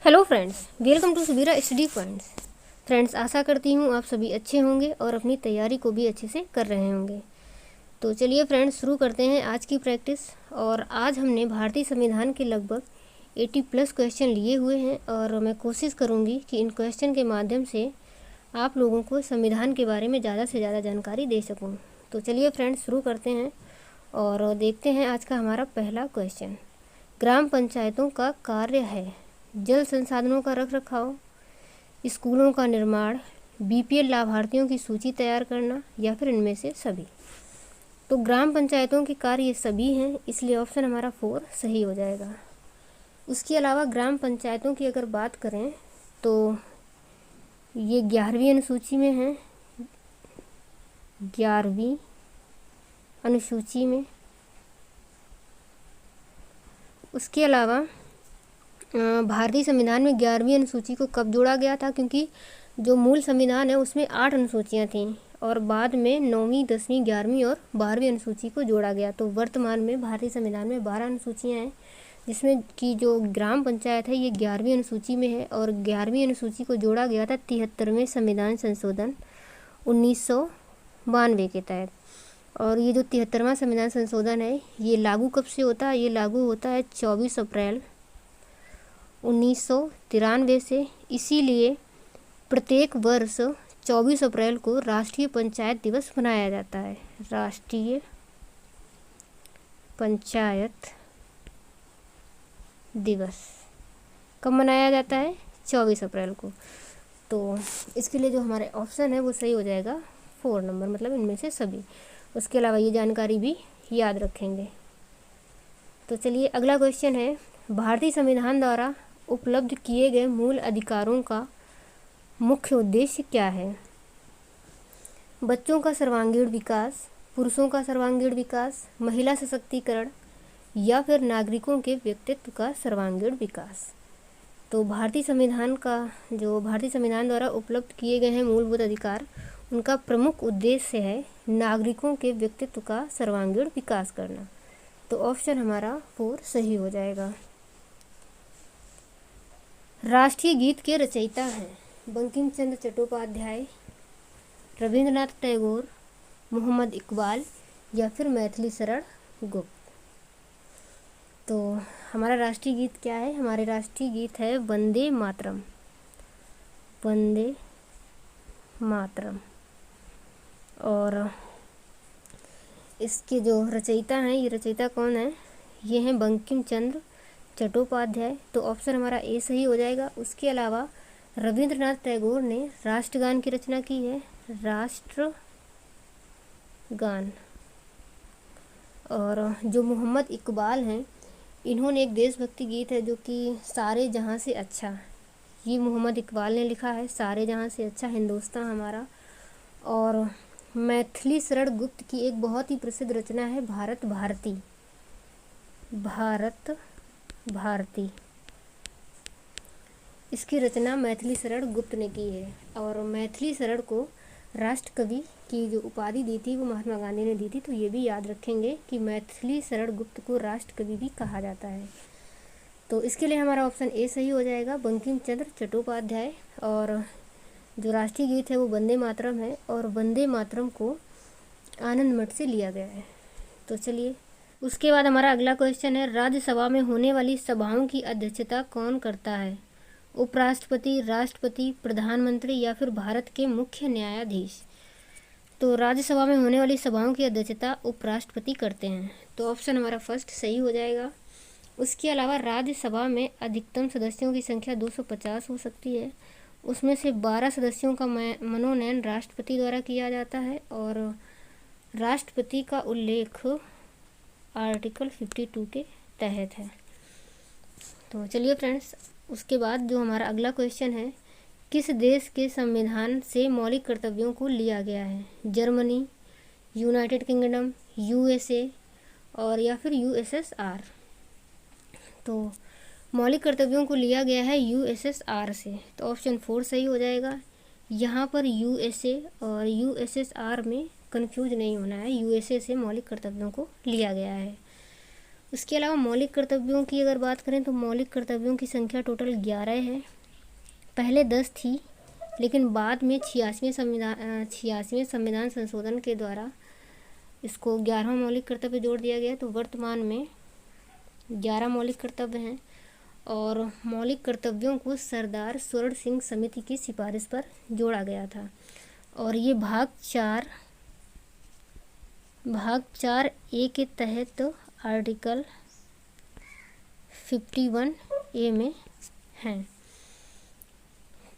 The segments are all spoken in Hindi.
Hello friends, welcome to Subira study points. Friends, आशा करती हूँ आप सभी अच्छे होंगे और अपनी तैयारी को भी अच्छे से कर रहे होंगे। तो चलिए फ्रेंड्स, शुरू करते हैं आज की प्रैक्टिस। और आज हमने भारतीय संविधान के लगभग 80+ क्वेश्चन लिए हुए हैं और मैं कोशिश करूँगी कि इन क्वेश्चन के माध्यम से आप लोगों को संविधान के बारे में ज़्यादा से ज़्यादा जानकारी दे सकूँ। तो चलिए फ्रेंड्स, शुरू करते हैं और देखते हैं आज का हमारा पहला क्वेश्चन। ग्राम पंचायतों का कार्य है जल संसाधनों का रख रखाव, स्कूलों का निर्माण, बीपीएल लाभार्थियों की सूची तैयार करना या फिर इनमें से सभी। तो ग्राम पंचायतों के कार्य ये सभी हैं, इसलिए ऑप्शन हमारा 4 सही हो जाएगा। उसके अलावा ग्राम पंचायतों की अगर बात करें तो ये 11वीं अनुसूची में है, 11वीं अनुसूची में। उसके अलावा भारतीय संविधान में 11वीं अनुसूची को कब जोड़ा गया था, क्योंकि जो मूल संविधान है उसमें 8 अनुसूचियाँ थीं और बाद में 9वीं, 10वीं, 11वीं और 12वीं अनुसूची को जोड़ा गया। तो वर्तमान में भारतीय संविधान में 12 अनुसूचियाँ हैं, जिसमें कि जो ग्राम पंचायत है ये 11वीं अनुसूची में है और 11वीं अनुसूची को जोड़ा गया था 73वें संविधान संशोधन 1992 के तहत। और ये जो 73वां संविधान संशोधन है ये लागू कब से होता है? ये लागू होता है 24 अप्रैल 1993 से। इसीलिए प्रत्येक वर्ष 24 अप्रैल को राष्ट्रीय पंचायत दिवस मनाया जाता है। राष्ट्रीय पंचायत दिवस कब मनाया जाता है? 24 अप्रैल को। तो इसके लिए जो हमारे ऑप्शन है वो सही हो जाएगा 4 नंबर, मतलब इनमें से सभी। उसके अलावा ये जानकारी भी याद रखेंगे। तो चलिए अगला क्वेश्चन है, भारतीय संविधान द्वारा उपलब्ध किए गए मूल अधिकारों का मुख्य उद्देश्य क्या है? बच्चों का सर्वांगीण विकास, पुरुषों का सर्वांगीण विकास, महिला सशक्तिकरण या फिर नागरिकों के व्यक्तित्व का सर्वांगीण विकास। तो भारतीय संविधान द्वारा उपलब्ध किए गए हैं मूलभूत अधिकार, उनका प्रमुख उद्देश्य है नागरिकों के व्यक्तित्व का सर्वांगीण विकास करना। तो ऑप्शन हमारा 4 सही हो जाएगा। राष्ट्रीय गीत के रचयिता हैं बंकिम चंद्र चट्टोपाध्याय, रविंद्रनाथ टैगोर, मोहम्मद इकबाल या फिर मैथिली शरण गुप्त। तो हमारा राष्ट्रीय गीत क्या है? हमारे राष्ट्रीय गीत है वंदे मातरम। वंदे मातरम। और इसके जो रचयिता हैं, ये रचयिता कौन है? ये हैं बंकिम चंद्र चट्टोपाध्याय। तो ऑप्शन हमारा ए सही हो जाएगा। उसके अलावा रविंद्रनाथ टैगोर ने राष्ट्रगान की रचना की है, राष्ट्रगान। और जो मोहम्मद इकबाल हैं, इन्होंने एक देशभक्ति गीत है जो कि सारे जहां से अच्छा, ये मोहम्मद इकबाल ने लिखा है, सारे जहां से अच्छा हिंदुस्तान हमारा। और मैथिली शरण गुप्त की एक बहुत ही प्रसिद्ध रचना है भारत भारती। भारत भारती, इसकी रचना मैथिली शरण गुप्त ने की है। और मैथिली शरण को राष्ट्रकवि की जो उपाधि दी थी वो महात्मा गांधी ने दी थी। तो ये भी याद रखेंगे कि मैथिली शरण गुप्त को राष्ट्रकवि भी कहा जाता है। तो इसके लिए हमारा ऑप्शन ए सही हो जाएगा, बंकिम चंद्र चट्टोपाध्याय। और जो राष्ट्रीय गीत है वो वंदे मातरम है और वंदे मातरम को आनंद मठ से लिया गया है। तो चलिए उसके बाद हमारा अगला क्वेश्चन है, राज्यसभा में होने वाली सभाओं की अध्यक्षता कौन करता है? उपराष्ट्रपति, राष्ट्रपति, प्रधानमंत्री या फिर भारत के मुख्य न्यायाधीश। तो राज्यसभा में होने वाली सभाओं की अध्यक्षता उपराष्ट्रपति करते हैं। तो ऑप्शन हमारा फर्स्ट सही हो जाएगा। उसके अलावा राज्यसभा में अधिकतम सदस्यों की संख्या 250 हो सकती है। उसमें से 12 सदस्यों का मनोनयन राष्ट्रपति द्वारा किया जाता है और राष्ट्रपति का उल्लेख आर्टिकल 52 के तहत है। तो चलिए फ्रेंड्स, उसके बाद जो हमारा अगला क्वेश्चन है, किस देश के संविधान से मौलिक कर्तव्यों को लिया गया है? जर्मनी, यूनाइटेड किंगडम, यूएसए और या फिर यूएसएसआर। तो मौलिक कर्तव्यों को लिया गया है यूएसएसआर से। तो ऑप्शन 4 सही हो जाएगा। यहाँ पर यूएसए और यूएसएसआर में कंफ्यूज नहीं होना है, यूएसए से मौलिक कर्तव्यों को लिया गया है। उसके अलावा मौलिक कर्तव्यों की अगर बात करें तो मौलिक कर्तव्यों की संख्या टोटल 11 है। पहले 10 थी, लेकिन बाद में 86वें संविधान संशोधन के द्वारा इसको 11वां मौलिक कर्तव्य जोड़ दिया गया। तो वर्तमान में 11 मौलिक कर्तव्य हैं और मौलिक कर्तव्यों को सरदार स्वर्ण सिंह समिति की सिफारिश पर जोड़ा गया था। और ये भाग 4A के तहत आर्टिकल 51A में हैं।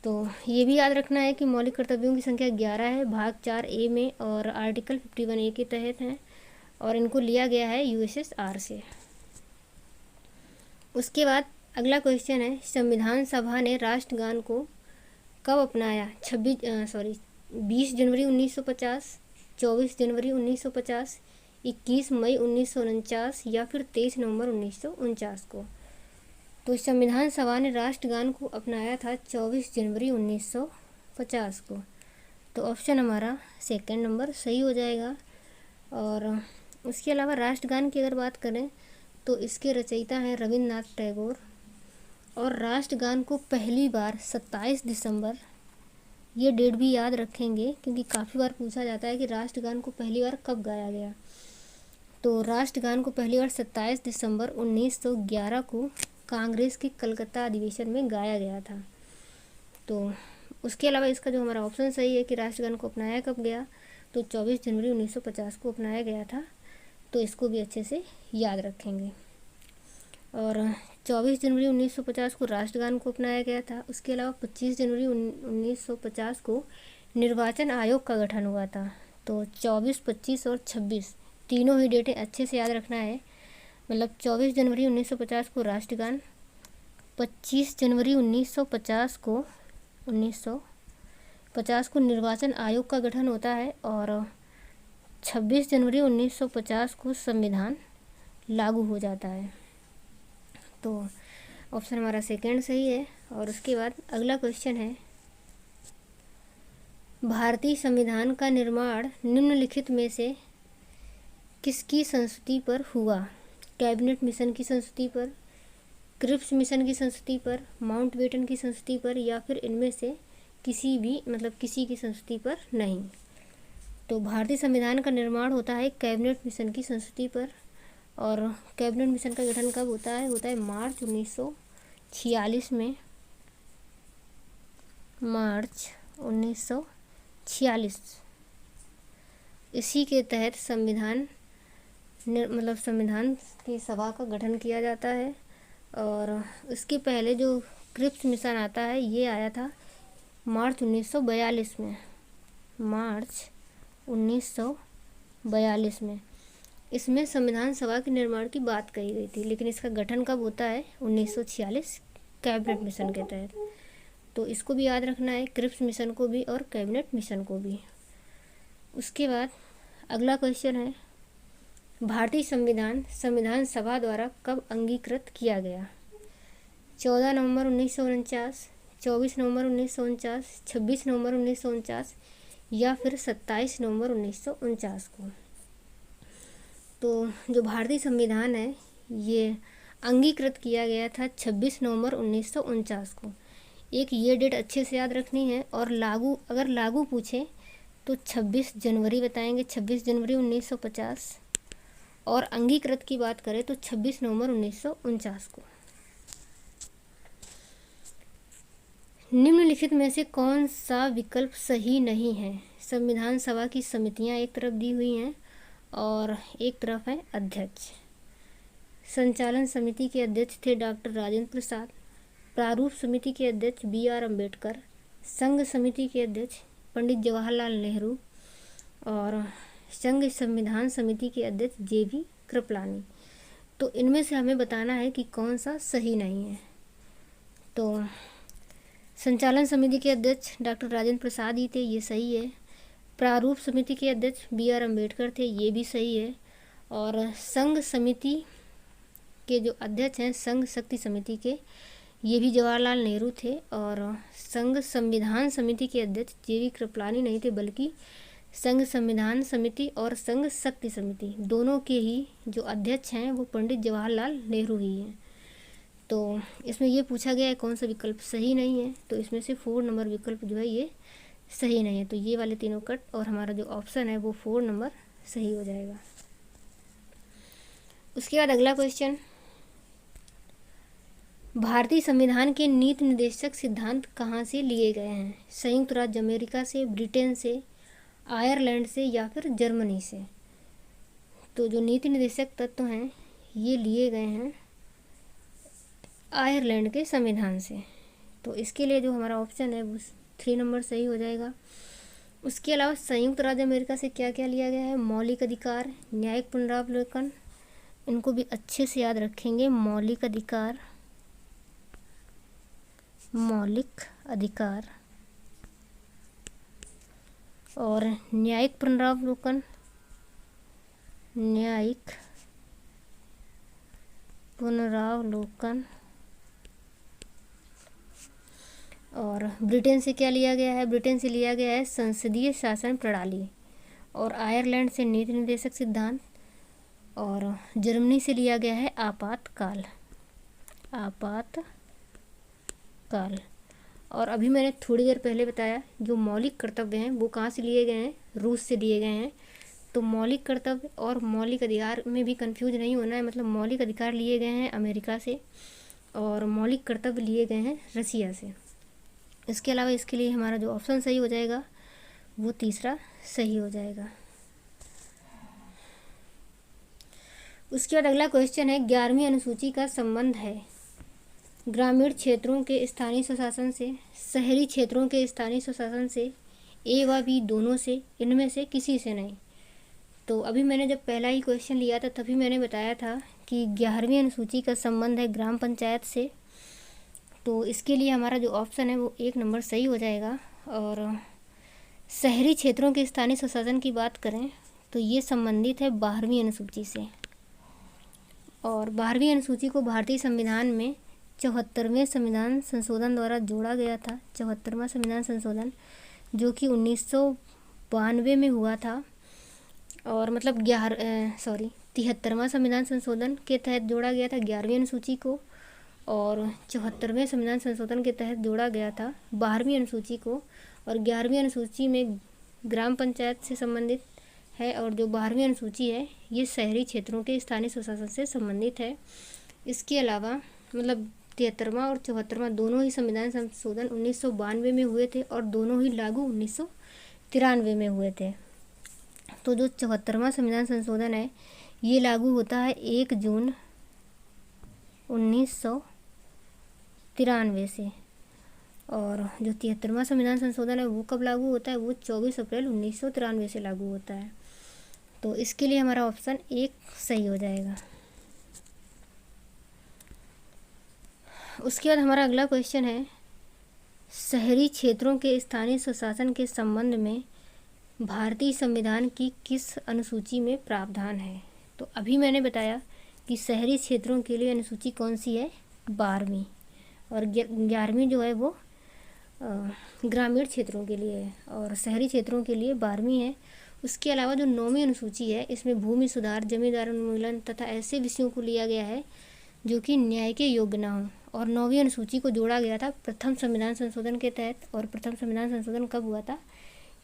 तो ये भी याद रखना है कि मौलिक कर्तव्यों की संख्या 11 है, भाग 4A में और आर्टिकल 51A के तहत हैं और इनको लिया गया है USSR से। उसके बाद अगला क्वेश्चन है, संविधान सभा ने राष्ट्रगान को कब अपनाया? 20 जनवरी 1950, 24 जनवरी 1950, 21 मई 1949 या फिर 23 नवंबर 1949 को। तो संविधान सभा ने राष्ट्रगान को अपनाया था 24 जनवरी 1950 को। तो ऑप्शन हमारा सेकंड नंबर सही हो जाएगा। और उसके अलावा राष्ट्रगान की अगर बात करें तो इसके रचयिता हैं रविंद्रनाथ टैगोर। और राष्ट्रगान को पहली बार 27 दिसंबर, ये डेट भी याद रखेंगे क्योंकि काफ़ी बार पूछा जाता है कि राष्ट्रगान को पहली बार कब गाया गया। तो राष्ट्रगान को पहली बार 27 दिसंबर 1911 को कांग्रेस के कलकत्ता अधिवेशन में गाया गया था। तो उसके अलावा इसका जो हमारा ऑप्शन सही है कि राष्ट्रगान को अपनाया कब गया, तो 24 जनवरी 1950 को अपनाया गया था। तो इसको भी अच्छे से याद रखेंगे। और 24 जनवरी 1950 को राष्ट्रगान को अपनाया गया था। उसके अलावा 25 जनवरी 1950 को निर्वाचन आयोग का गठन हुआ था। तो 24, 25 और 26 तीनों ही डेटें अच्छे से याद रखना है। मतलब 24 जनवरी 1950 को राष्ट्रगान, 25 जनवरी 1950 को निर्वाचन आयोग का गठन होता है और 26 जनवरी 1950 को संविधान लागू हो जाता है। तो ऑप्शन हमारा सेकंड सही है। और उसके बाद अगला क्वेश्चन है, भारतीय संविधान का निर्माण निम्नलिखित में से किसकी संस्तुति पर हुआ? कैबिनेट मिशन की संस्तुति पर, क्रिप्स मिशन की संस्तुति पर, माउंटबेटन की संस्तुति पर या फिर इनमें से किसी की संस्तुति पर नहीं। तो भारतीय संविधान का निर्माण होता है कैबिनेट मिशन की संस्तुति पर। और कैबिनेट मिशन का गठन कब होता है मार्च 1946 में। मार्च 1946 इसी के तहत संविधान की सभा का गठन किया जाता है। और इसके पहले जो क्रिप्स मिशन आता है ये आया था मार्च 1942 में। मार्च 1942 में इसमें संविधान सभा के निर्माण की बात कही गई थी, लेकिन इसका गठन कब होता है? 1946 कैबिनेट मिशन के तहत। तो इसको भी याद रखना है, क्रिप्स मिशन को भी और कैबिनेट मिशन को भी। उसके बाद अगला क्वेश्चन है, भारतीय संविधान सभा द्वारा कब अंगीकृत किया गया? 14 नवंबर 1949, 24 नवंबर 1949, 26 नवंबर 1949 या फिर 27 नवंबर 1949 को। तो जो भारतीय संविधान है ये अंगीकृत किया गया था 26 नवंबर 1949 को। एक ये डेट अच्छे से याद रखनी है। और अगर लागू पूछे तो 26 जनवरी बताएंगे, 26 जनवरी 1950। और अंगीकृत की बात करें तो 26 नवंबर 1949 को। निम्नलिखित में से कौन सा विकल्प सही नहीं है? संविधान सभा की समितियां एक तरफ दी हुई हैं और एक तरफ है अध्यक्ष। संचालन समिति के अध्यक्ष थे डॉक्टर राजेंद्र प्रसाद, प्रारूप समिति के अध्यक्ष BR अम्बेडकर, संघ समिति के अध्यक्ष पंडित जवाहरलाल नेहरू और संघ संविधान समिति के अध्यक्ष JV कृपलानी। तो इनमें से हमें बताना है कि कौन सा सही नहीं है। तो संचालन समिति के अध्यक्ष डॉक्टर राजेंद्र प्रसाद ही थे, ये सही है। प्रारूप समिति के अध्यक्ष BR अम्बेडकर थे, ये भी सही है। और संघ समिति के जो अध्यक्ष हैं संघ शक्ति समिति के, ये भी जवाहरलाल नेहरू थे। और संघ संविधान समिति के अध्यक्ष JV कृपलानी नहीं थे, बल्कि संघ संविधान समिति और संघ शक्ति समिति दोनों के ही जो अध्यक्ष हैं वो पंडित जवाहरलाल नेहरू ही हैं। तो इसमें ये पूछा गया है कौन सा विकल्प सही नहीं है, तो इसमें से 4 नंबर विकल्प जो है ये सही नहीं है। तो ये वाले तीनों कट और हमारा जो ऑप्शन है वो 4 नंबर सही हो जाएगा। उसके बाद अगला क्वेश्चन, भारतीय संविधान के नीति निर्देशक सिद्धांत कहाँ से लिए गए हैं? संयुक्त राज्य अमेरिका से, ब्रिटेन से, आयरलैंड से या फिर जर्मनी से? तो जो नीति निर्देशक तत्व हैं ये लिए गए हैं आयरलैंड के संविधान से। तो इसके लिए जो हमारा ऑप्शन है वो 3 नंबर सही हो जाएगा। उसके अलावा संयुक्त राज्य अमेरिका से क्या क्या लिया गया है? मौलिक अधिकार, न्यायिक पुनरावलोकन, इनको भी अच्छे से याद रखेंगे। मौलिक अधिकार, मौलिक अधिकार और न्यायिक पुनरावलोकन, न्यायिक पुनरावलोकन। और ब्रिटेन से क्या लिया गया है? ब्रिटेन से लिया गया है संसदीय शासन प्रणाली और आयरलैंड से नीति निर्देशक सिद्धांत और जर्मनी से लिया गया है आपातकाल, आपातकाल। और अभी मैंने थोड़ी देर पहले बताया जो मौलिक कर्तव्य हैं वो कहाँ से लिए गए हैं? रूस से लिए गए हैं। तो मौलिक कर्तव्य और मौलिक अधिकार में भी कंफ्यूज नहीं होना है, मतलब मौलिक अधिकार लिए गए हैं अमेरिका से और मौलिक कर्तव्य लिए गए हैं रसिया से। इसके अलावा इसके लिए हमारा जो ऑप्शन सही हो जाएगा वो तीसरा सही हो जाएगा। उसके बाद अगला क्वेश्चन है, 11वीं अनुसूची का संबंध है ग्रामीण क्षेत्रों के स्थानीय स्वशासन से, शहरी क्षेत्रों के स्थानीय स्वशासन से, ए व बी दोनों से, इनमें से किसी से नहीं। तो अभी मैंने जब पहला ही क्वेश्चन लिया था तभी मैंने बताया था कि 11वीं अनुसूची का संबंध है ग्राम पंचायत से। तो इसके लिए हमारा जो ऑप्शन है वो 1 नंबर सही हो जाएगा। और शहरी क्षेत्रों के स्थानीय स्वशासन की बात करें तो ये संबंधित है 12वीं अनुसूची से। और 12वीं अनुसूची को भारतीय संविधान में 74वें संविधान संशोधन द्वारा जोड़ा गया था। 74वां संविधान संशोधन जो कि 1992 में हुआ था। और मतलब 73वां संविधान संशोधन के तहत जोड़ा गया था 11वीं अनुसूची को, और 74वें संविधान संशोधन के तहत जोड़ा गया था 12वीं अनुसूची को। और 11वीं अनुसूची में ग्राम पंचायत से संबंधित है और जो 12वीं अनुसूची है ये शहरी क्षेत्रों के स्थानीय स्वशासन से संबंधित है। इसके अलावा मतलब 73वां और 74वां दोनों ही संविधान संशोधन 1992 में हुए थे और दोनों ही लागू 1993 में हुए थे। तो जो 74वां संविधान संशोधन है ये लागू होता है 1 जून 1993 से, और जो 73वां संविधान संशोधन है वो कब लागू होता है? वो 24 अप्रैल 1993 से लागू होता है। तो इसके लिए हमारा ऑप्शन 1 सही हो जाएगा। उसके बाद हमारा अगला क्वेश्चन है, शहरी क्षेत्रों के स्थानीय स्वशासन के संबंध में भारतीय संविधान की किस अनुसूची में प्रावधान है? तो अभी मैंने बताया कि शहरी क्षेत्रों के लिए अनुसूची कौन सी है? 12वीं, और 11वीं जो है वो ग्रामीण क्षेत्रों के लिए है और शहरी क्षेत्रों के लिए 12वीं है। उसके अलावा जो 9वीं अनुसूची है इसमें भूमि सुधार, जमींदार उन्मूलन तथा ऐसे विषयों को लिया गया है जो कि न्याय के योग्य ना हो। और 9वीं अनुसूची को जोड़ा गया था प्रथम संविधान संशोधन के तहत, और प्रथम संविधान संशोधन कब हुआ था?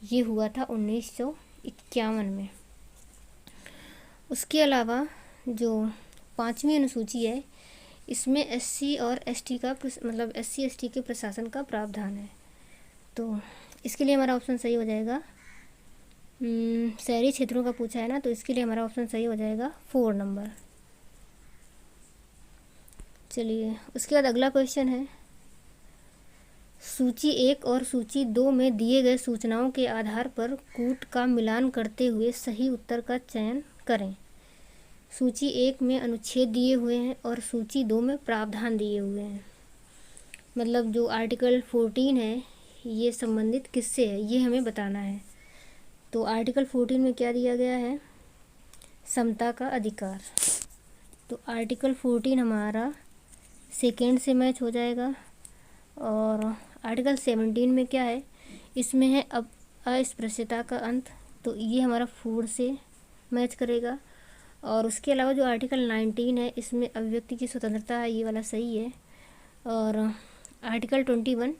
ये हुआ था 1951 में। उसके अलावा जो 5वीं अनुसूची है इसमें SC और ST का मतलब SC ST के प्रशासन का प्रावधान है। तो इसके लिए हमारा ऑप्शन सही हो जाएगा, शहरी क्षेत्रों का पूछा है ना, तो इसके लिए हमारा ऑप्शन सही हो जाएगा 4 नंबर। चलिए उसके बाद अगला क्वेश्चन है, सूची 1 और सूची 2 में दिए गए सूचनाओं के आधार पर कूट का मिलान करते हुए सही उत्तर का चयन करें। सूची 1 में अनुच्छेद दिए हुए हैं और सूची 2 में प्रावधान दिए हुए हैं। मतलब जो आर्टिकल 14 है ये संबंधित किससे है ये हमें बताना है। तो आर्टिकल 14 में क्या दिया गया है? समता का अधिकार। तो आर्टिकल 14 हमारा सेकेंड से मैच हो जाएगा। और आर्टिकल 17 में क्या है? इसमें है अब अस्पृश्यता का अंत, तो ये हमारा फूड से मैच करेगा। और उसके अलावा जो आर्टिकल 19 है इसमें अभिव्यक्ति की स्वतंत्रता है, ये वाला सही है। और आर्टिकल 21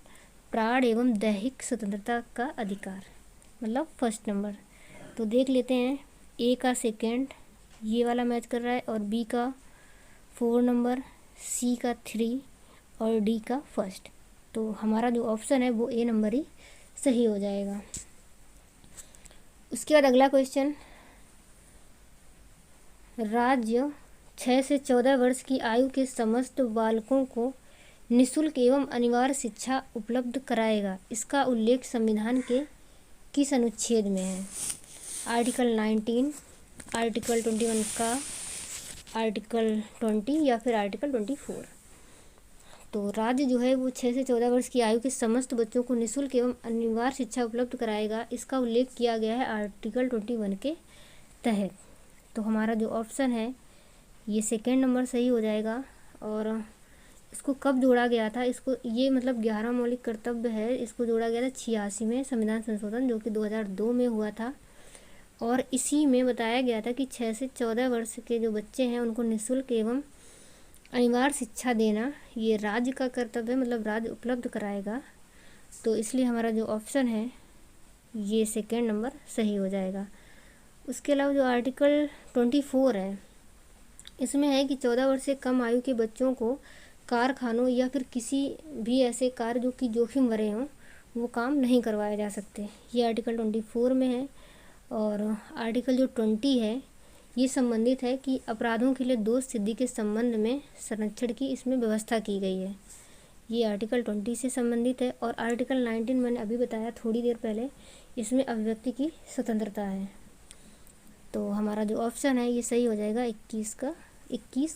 प्राण एवं दैहिक स्वतंत्रता का अधिकार, मतलब फर्स्ट नंबर। तो देख लेते हैं, ए का सेकेंड ये वाला मैच कर रहा है, और बी का 4 नंबर, सी का 3 और डी का फर्स्ट। तो हमारा जो ऑप्शन है वो ए नंबर ही सही हो जाएगा। उसके बाद अगला क्वेश्चन, राज्य 6 से 14 वर्ष की आयु के समस्त बालकों को निःशुल्क एवं अनिवार्य शिक्षा उपलब्ध कराएगा, इसका उल्लेख संविधान के किस अनुच्छेद में है? आर्टिकल 19, आर्टिकल 21 का, आर्टिकल 20 या फिर आर्टिकल 24। तो राज्य जो है वो 6 से 14 वर्ष की आयु के समस्त बच्चों को निःशुल्क एवं अनिवार्य शिक्षा उपलब्ध कराएगा, इसका उल्लेख किया गया है आर्टिकल 21 के तहत। तो हमारा जो ऑप्शन है ये सेकेंड नंबर सही हो जाएगा। और इसको कब जोड़ा गया था? इसको ये मतलब 11 मौलिक कर्तव्य है, इसको जोड़ा गया था 86 में संविधान संशोधन, जो कि 2002 में हुआ था। और इसी में बताया गया था कि 6 से 14 वर्ष के जो बच्चे हैं उनको निःशुल्क एवं अनिवार्य शिक्षा देना ये राज्य का कर्तव्य है, मतलब राज्य उपलब्ध कराएगा। तो इसलिए हमारा जो ऑप्शन है ये सेकेंड नंबर सही हो जाएगा। उसके अलावा जो आर्टिकल 24 है इसमें है कि 14 वर्ष से कम आयु के बच्चों को कारखानों या फिर किसी भी ऐसे कार्य जो कि जोखिम भरे हों वो काम नहीं करवाए जा सकते, ये आर्टिकल 24 में है। और आर्टिकल जो 20 है ये संबंधित है कि अपराधों के लिए दोष सिद्धि के संबंध में संरक्षण की इसमें व्यवस्था की गई है, ये आर्टिकल 20 से संबंधित है। और आर्टिकल 19 मैंने अभी बताया थोड़ी देर पहले, इसमें अभिव्यक्ति की स्वतंत्रता है। तो हमारा जो ऑप्शन है ये सही हो जाएगा 21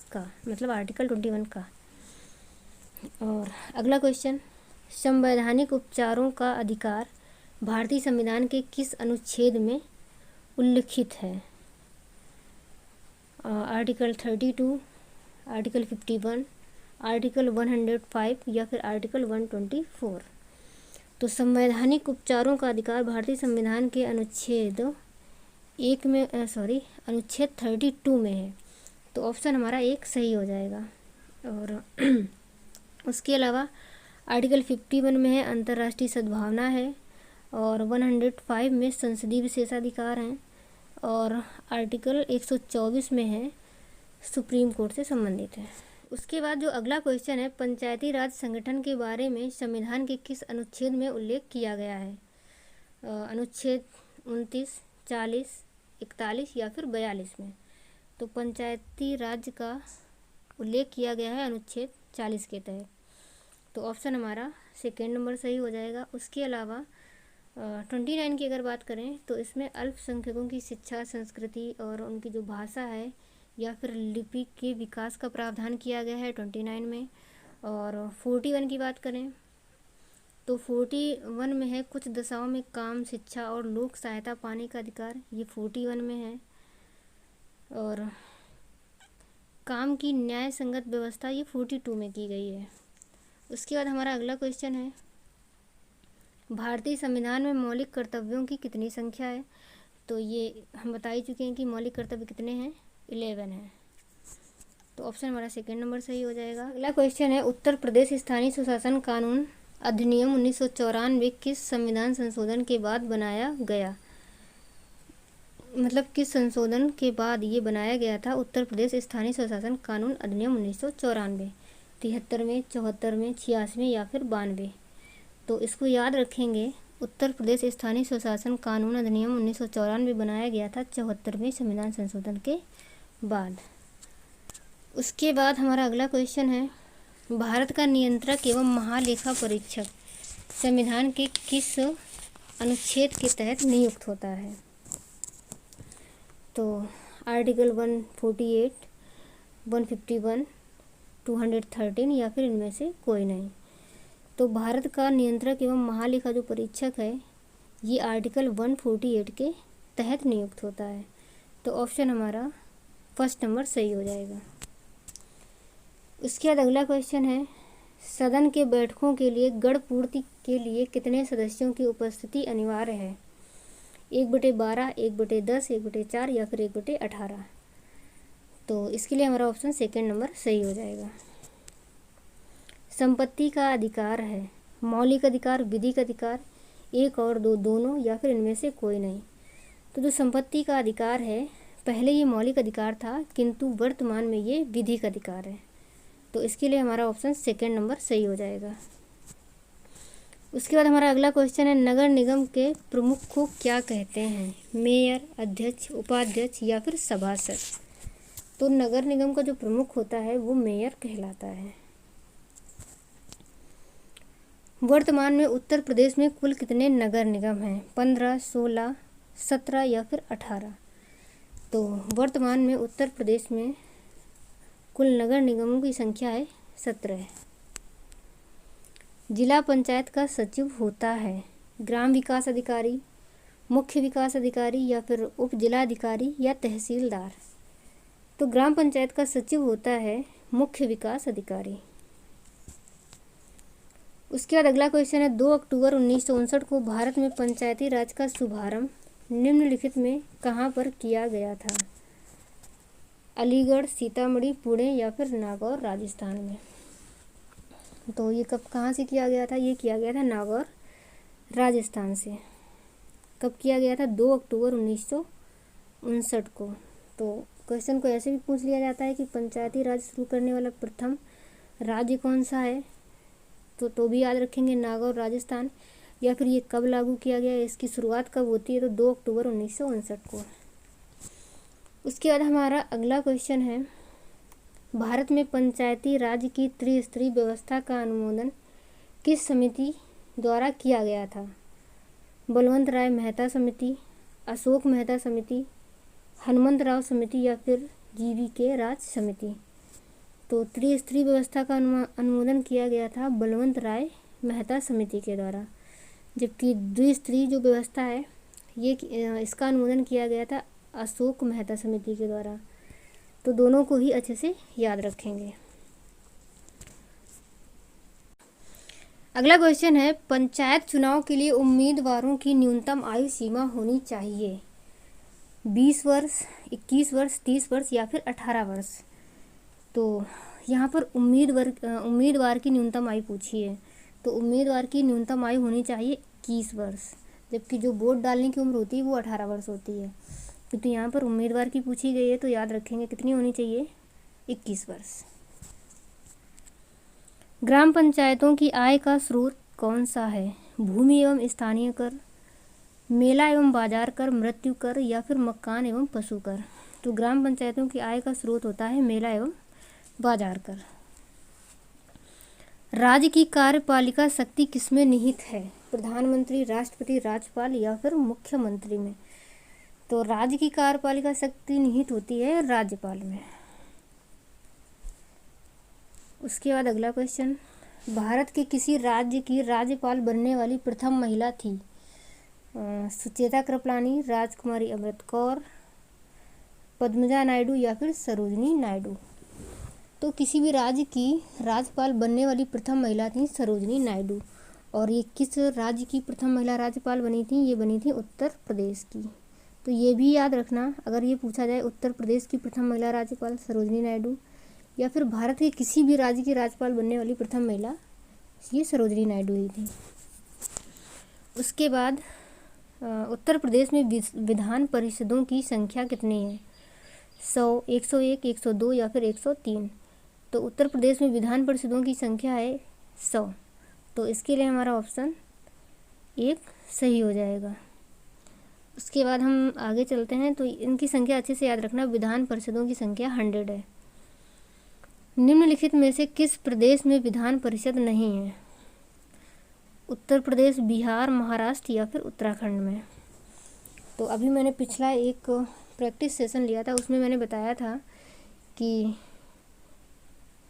का मतलब आर्टिकल 21 का। और अगला क्वेश्चन, संवैधानिक उपचारों का अधिकार भारतीय संविधान के किस अनुच्छेद में उल्लिखित है? आर्टिकल 32, आर्टिकल 51, आर्टिकल 105 या फिर आर्टिकल 124। तो संवैधानिक उपचारों का अधिकार भारतीय संविधान के अनुच्छेद 32 में है। तो ऑप्शन हमारा एक सही हो जाएगा। और उसके अलावा आर्टिकल 51 में है अंतर्राष्ट्रीय सद्भावना है, और 105 में संसदीय विशेषाधिकार हैं, और आर्टिकल 124 में है सुप्रीम कोर्ट से संबंधित है। उसके बाद जो अगला क्वेश्चन है, पंचायती राज संगठन के बारे में संविधान के किस अनुच्छेद में उल्लेख किया गया है? अनुच्छेद 29, 40, 41 या फिर 42 में। तो पंचायती राज का उल्लेख किया गया है अनुच्छेद 40 के तहत। तो ऑप्शन हमारा सेकेंड नंबर सही हो जाएगा। उसके अलावा 29 की अगर बात करें तो इसमें अल्पसंख्यकों की शिक्षा, संस्कृति और उनकी जो भाषा है या फिर लिपि के विकास का प्रावधान किया गया है 29 में। और 41 की बात करें तो 41 में है कुछ दशाओं में काम, शिक्षा और लोक सहायता पाने का अधिकार, ये 41 में है। और काम की न्याय संगत व्यवस्था ये 42 में की गई है। उसके बाद हमारा अगला क्वेश्चन है, भारतीय संविधान में मौलिक कर्तव्यों की कितनी संख्या है? तो ये हम बता ही चुके हैं कि मौलिक कर्तव्य कितने हैं, 11 हैं। तो ऑप्शन हमारा सेकेंड नंबर सही हो जाएगा। अगला क्वेश्चन है, उत्तर प्रदेश स्थानीय सुशासन कानून अधिनियम 1994 किस संविधान संशोधन के बाद बनाया गया? मतलब किस संशोधन के बाद ये बनाया गया था उत्तर प्रदेश स्थानीय स्वशासन कानून अधिनियम 1994? 73 में, 74 में, 86 में या फिर 92? तो इसको याद रखेंगे, उत्तर प्रदेश स्थानीय स्वशासन कानून अधिनियम 1994 बनाया गया था 74वें संविधान संशोधन के बाद। उसके बाद हमारा अगला क्वेश्चन है, भारत का नियंत्रक एवं महालेखा परीक्षक संविधान के किस अनुच्छेद के तहत नियुक्त होता है? तो आर्टिकल 148, 151, 213 या फिर इनमें से कोई नहीं। तो भारत का नियंत्रक एवं महालेखा जो परीक्षक है ये आर्टिकल 148 के तहत नियुक्त होता है। तो ऑप्शन हमारा फर्स्ट नंबर सही हो जाएगा। उसके बाद अगला क्वेश्चन है, सदन के बैठकों के लिए गण पूर्ति के लिए कितने सदस्यों की उपस्थिति अनिवार्य है? 1/12, 1/10, 1/4 या फिर 1/18। तो इसके लिए हमारा ऑप्शन सेकंड नंबर सही हो जाएगा। संपत्ति का अधिकार है मौलिक अधिकार, विधिक अधिकार, एक और दो, दोनों या फिर इनमें से कोई नहीं। तो जो संपत्ति का अधिकार है, पहले ये मौलिक अधिकार था किंतु वर्तमान में ये विधिक अधिकार है। तो इसके लिए हमारा ऑप्शन सेकंड नंबर सही हो जाएगा। उसके बाद हमारा अगला क्वेश्चन है, नगर निगम के प्रमुख को क्या कहते हैं? मेयर, अध्यक्ष, उपाध्यक्ष या फिर सभासद। तो नगर निगम का जो प्रमुख होता है वो मेयर कहलाता है। वर्तमान में उत्तर प्रदेश में कुल कितने नगर निगम हैं? 15, 16, 17 या फिर 18। तो वर्तमान में उत्तर प्रदेश में कुल नगर निगमों की संख्या है 17। जिला पंचायत का सचिव होता है ग्राम विकास अधिकारी, मुख्य विकास अधिकारी या फिर उप जिला अधिकारी या तहसीलदार। तो ग्राम पंचायत का सचिव होता है मुख्य विकास अधिकारी। उसके बाद अगला क्वेश्चन है, 2 अक्टूबर 1959 को भारत में पंचायती राज का शुभारंभ निम्नलिखित में कहाँ पर किया गया था? अलीगढ़, सीतामढ़ी, पुणे या फिर नागौर राजस्थान में। तो ये कब कहाँ से किया गया था? ये किया गया था नागौर राजस्थान से। कब किया गया था? 2 अक्टूबर 1959 को। तो क्वेश्चन को ऐसे भी पूछ लिया जाता है कि पंचायती राज शुरू करने वाला प्रथम राज्य कौन सा है? तो भी याद रखेंगे नागौर राजस्थान। या फिर ये कब लागू किया गया, इसकी शुरुआत कब होती है? तो 2 अक्टूबर 1959 को। उसके बाद हमारा अगला क्वेश्चन है, भारत में पंचायती राज की त्रिस्तरीय व्यवस्था का अनुमोदन किस समिति द्वारा किया गया था? बलवंत राय मेहता समिति, अशोक मेहता समिति, हनुमंत राव समिति या फिर GV.K. राज समिति। तो त्रिस्तरीय व्यवस्था का अनुमोदन किया गया था बलवंत राय मेहता समिति के द्वारा, जबकि द्विस्तरीय जो व्यवस्था है ये इसका अनुमोदन किया गया था अशोक मेहता समिति के द्वारा। तो दोनों को ही अच्छे से याद रखेंगे। अगला क्वेश्चन है, पंचायत चुनाव के लिए उम्मीदवारों की न्यूनतम आयु सीमा होनी चाहिए 20 वर्ष, 21 वर्ष, 30 वर्ष या फिर 18 वर्ष। तो यहाँ पर उम्मीदवार की न्यूनतम आयु पूछी है, तो उम्मीदवार की न्यूनतम आयु होनी चाहिए 21 वर्ष, जबकि जो वोट डालने की उम्र होती है वो 18 वर्ष होती है। तो यहाँ पर उम्मीदवार की पूछी गई है, तो याद रखेंगे कितनी होनी चाहिए? 21 वर्ष। ग्राम पंचायतों की आय का स्रोत कौन सा है? भूमि एवं स्थानीय कर, मेला एवं बाजार कर, मृत्यु कर या फिर मकान एवं पशु कर। तो ग्राम पंचायतों की आय का स्रोत होता है मेला एवं बाजार कर। राज्य की कार्यपालिका शक्ति किसमें निहित है? प्रधानमंत्री, राष्ट्रपति, राज्यपाल या फिर मुख्यमंत्री में। तो राज्य की कार्यपालिका शक्ति निहित होती है राज्यपाल में। उसके बाद अगला क्वेश्चन, भारत के किसी राज्य की राज्यपाल बनने वाली प्रथम महिला थी? सुचेता कृपलानी, राजकुमारी अमृत कौर, पद्मजा नायडू या फिर सरोजनी नायडू। तो किसी भी राज्य की राज्यपाल बनने वाली प्रथम महिला थी सरोजनी नायडू। और ये किस राज्य की प्रथम महिला राज्यपाल बनी थी? ये बनी थी उत्तर प्रदेश की। तो ये भी याद रखना, अगर ये पूछा जाए उत्तर प्रदेश की प्रथम महिला राज्यपाल सरोजनी नायडू या फिर भारत के किसी भी राज्य की राज्यपाल बनने वाली प्रथम महिला, ये सरोजनी नायडू ही थी। उसके बाद उत्तर प्रदेश में विधान परिषदों की संख्या कितनी है? 100, 101, 102 या फिर 103। तो उत्तर प्रदेश में विधान परिषदों की संख्या है 100। तो इसके लिए हमारा ऑप्शन 1 सही हो जाएगा। उसके बाद हम आगे चलते हैं, तो इनकी संख्या अच्छे से याद रखना। विधान परिषदों की संख्या 100 है। निम्नलिखित में से किस प्रदेश में विधान परिषद नहीं है? उत्तर प्रदेश, बिहार, महाराष्ट्र या फिर उत्तराखंड में। तो अभी मैंने पिछला एक प्रैक्टिस सेशन लिया था, उसमें मैंने बताया था कि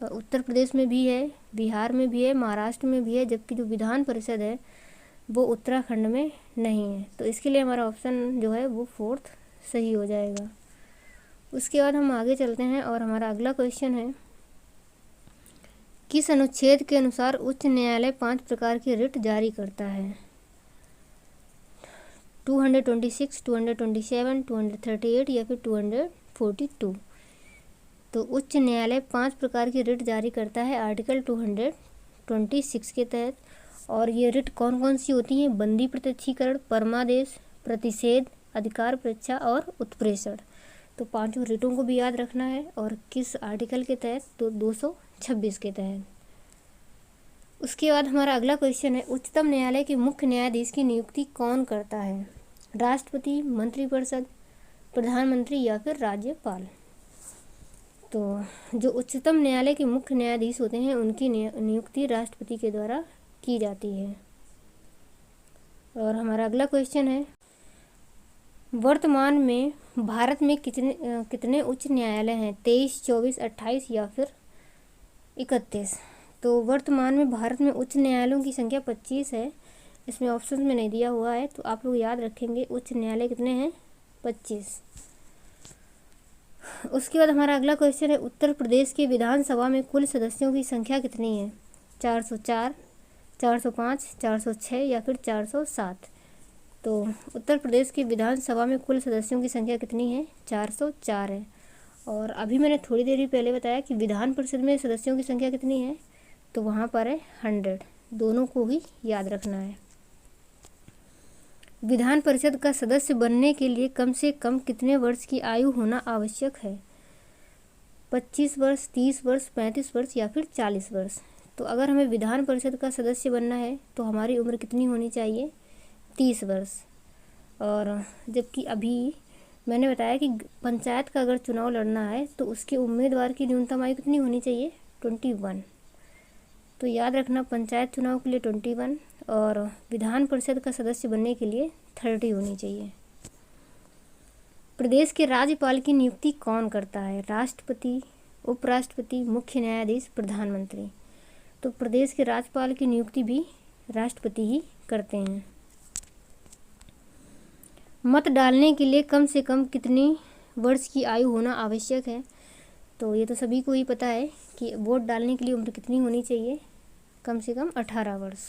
उत्तर प्रदेश में भी है, बिहार में भी है, महाराष्ट्र में भी है, जबकि जो विधान परिषद है वो उत्तराखंड में नहीं है। तो इसके लिए हमारा ऑप्शन जो है वो 4th सही हो जाएगा। उसके बाद हम आगे चलते हैं और हमारा अगला क्वेश्चन है, किस अनुच्छेद के अनुसार उच्च न्यायालय 5 प्रकार की रिट जारी करता है? 226, 227, 238 या फिर 242। तो उच्च न्यायालय 5 प्रकार की रिट जारी करता है आर्टिकल 226 के तहत। और ये रिट कौन कौन सी होती हैं? बंदी प्रत्यक्षीकरण, परमादेश, प्रतिषेध, अधिकार परीक्षा और उत्प्रेषण। तो 5 रिटों को भी याद रखना है। और किस आर्टिकल के तहत? तो 226 के तहत। उसके बाद हमारा अगला क्वेश्चन है, उच्चतम न्यायालय के मुख्य न्यायाधीश की नियुक्ति कौन करता है? राष्ट्रपति, मंत्रिपरिषद, प्रधानमंत्री या फिर राज्यपाल। तो जो उच्चतम न्यायालय के मुख्य न्यायाधीश होते हैं उनकी नियुक्ति राष्ट्रपति के द्वारा की जाती है। और हमारा अगला क्वेश्चन है, वर्तमान में भारत में कितने उच्च न्यायालय हैं? 23, 24, 28 या फिर 31। तो वर्तमान में भारत में उच्च न्यायालयों की संख्या 25 है। इसमें ऑप्शन में नहीं दिया हुआ है, तो आप लोग याद रखेंगे उच्च न्यायालय कितने हैं? 25। उसके बाद हमारा अगला क्वेश्चन है, उत्तर प्रदेश की विधानसभा में कुल सदस्यों की संख्या कितनी है? 404, 405, 406 या फिर 407। तो उत्तर प्रदेश की विधानसभा में कुल सदस्यों की संख्या कितनी है? 404 है। और अभी मैंने थोड़ी देर ही पहले बताया कि विधान परिषद में सदस्यों की संख्या कितनी है, तो वहाँ पर है 100। दोनों को ही याद रखना है। विधान परिषद का सदस्य बनने के लिए कम से कम कितने वर्ष की आयु होना आवश्यक है? 25 वर्ष, 30 वर्ष, 35 वर्ष या फिर 40 वर्ष। तो अगर हमें विधान परिषद का सदस्य बनना है तो हमारी उम्र कितनी होनी चाहिए? 30 वर्ष। और जबकि अभी मैंने बताया कि पंचायत का अगर चुनाव लड़ना है तो उसके उम्मीदवार की न्यूनतम आयु कितनी होनी चाहिए? 21। तो याद रखना, पंचायत चुनाव के लिए 21 और विधान परिषद का सदस्य बनने के लिए 30 होनी चाहिए। प्रदेश के राज्यपाल की नियुक्ति कौन करता है? राष्ट्रपति, उपराष्ट्रपति, मुख्य न्यायाधीश, प्रधानमंत्री। तो प्रदेश के राज्यपाल की नियुक्ति भी राष्ट्रपति ही करते हैं। मत डालने के लिए कम से कम कितनी वर्ष की आयु होना आवश्यक है? तो ये तो सभी को ही पता है कि वोट डालने के लिए उम्र कितनी होनी चाहिए? कम से कम 18 वर्ष।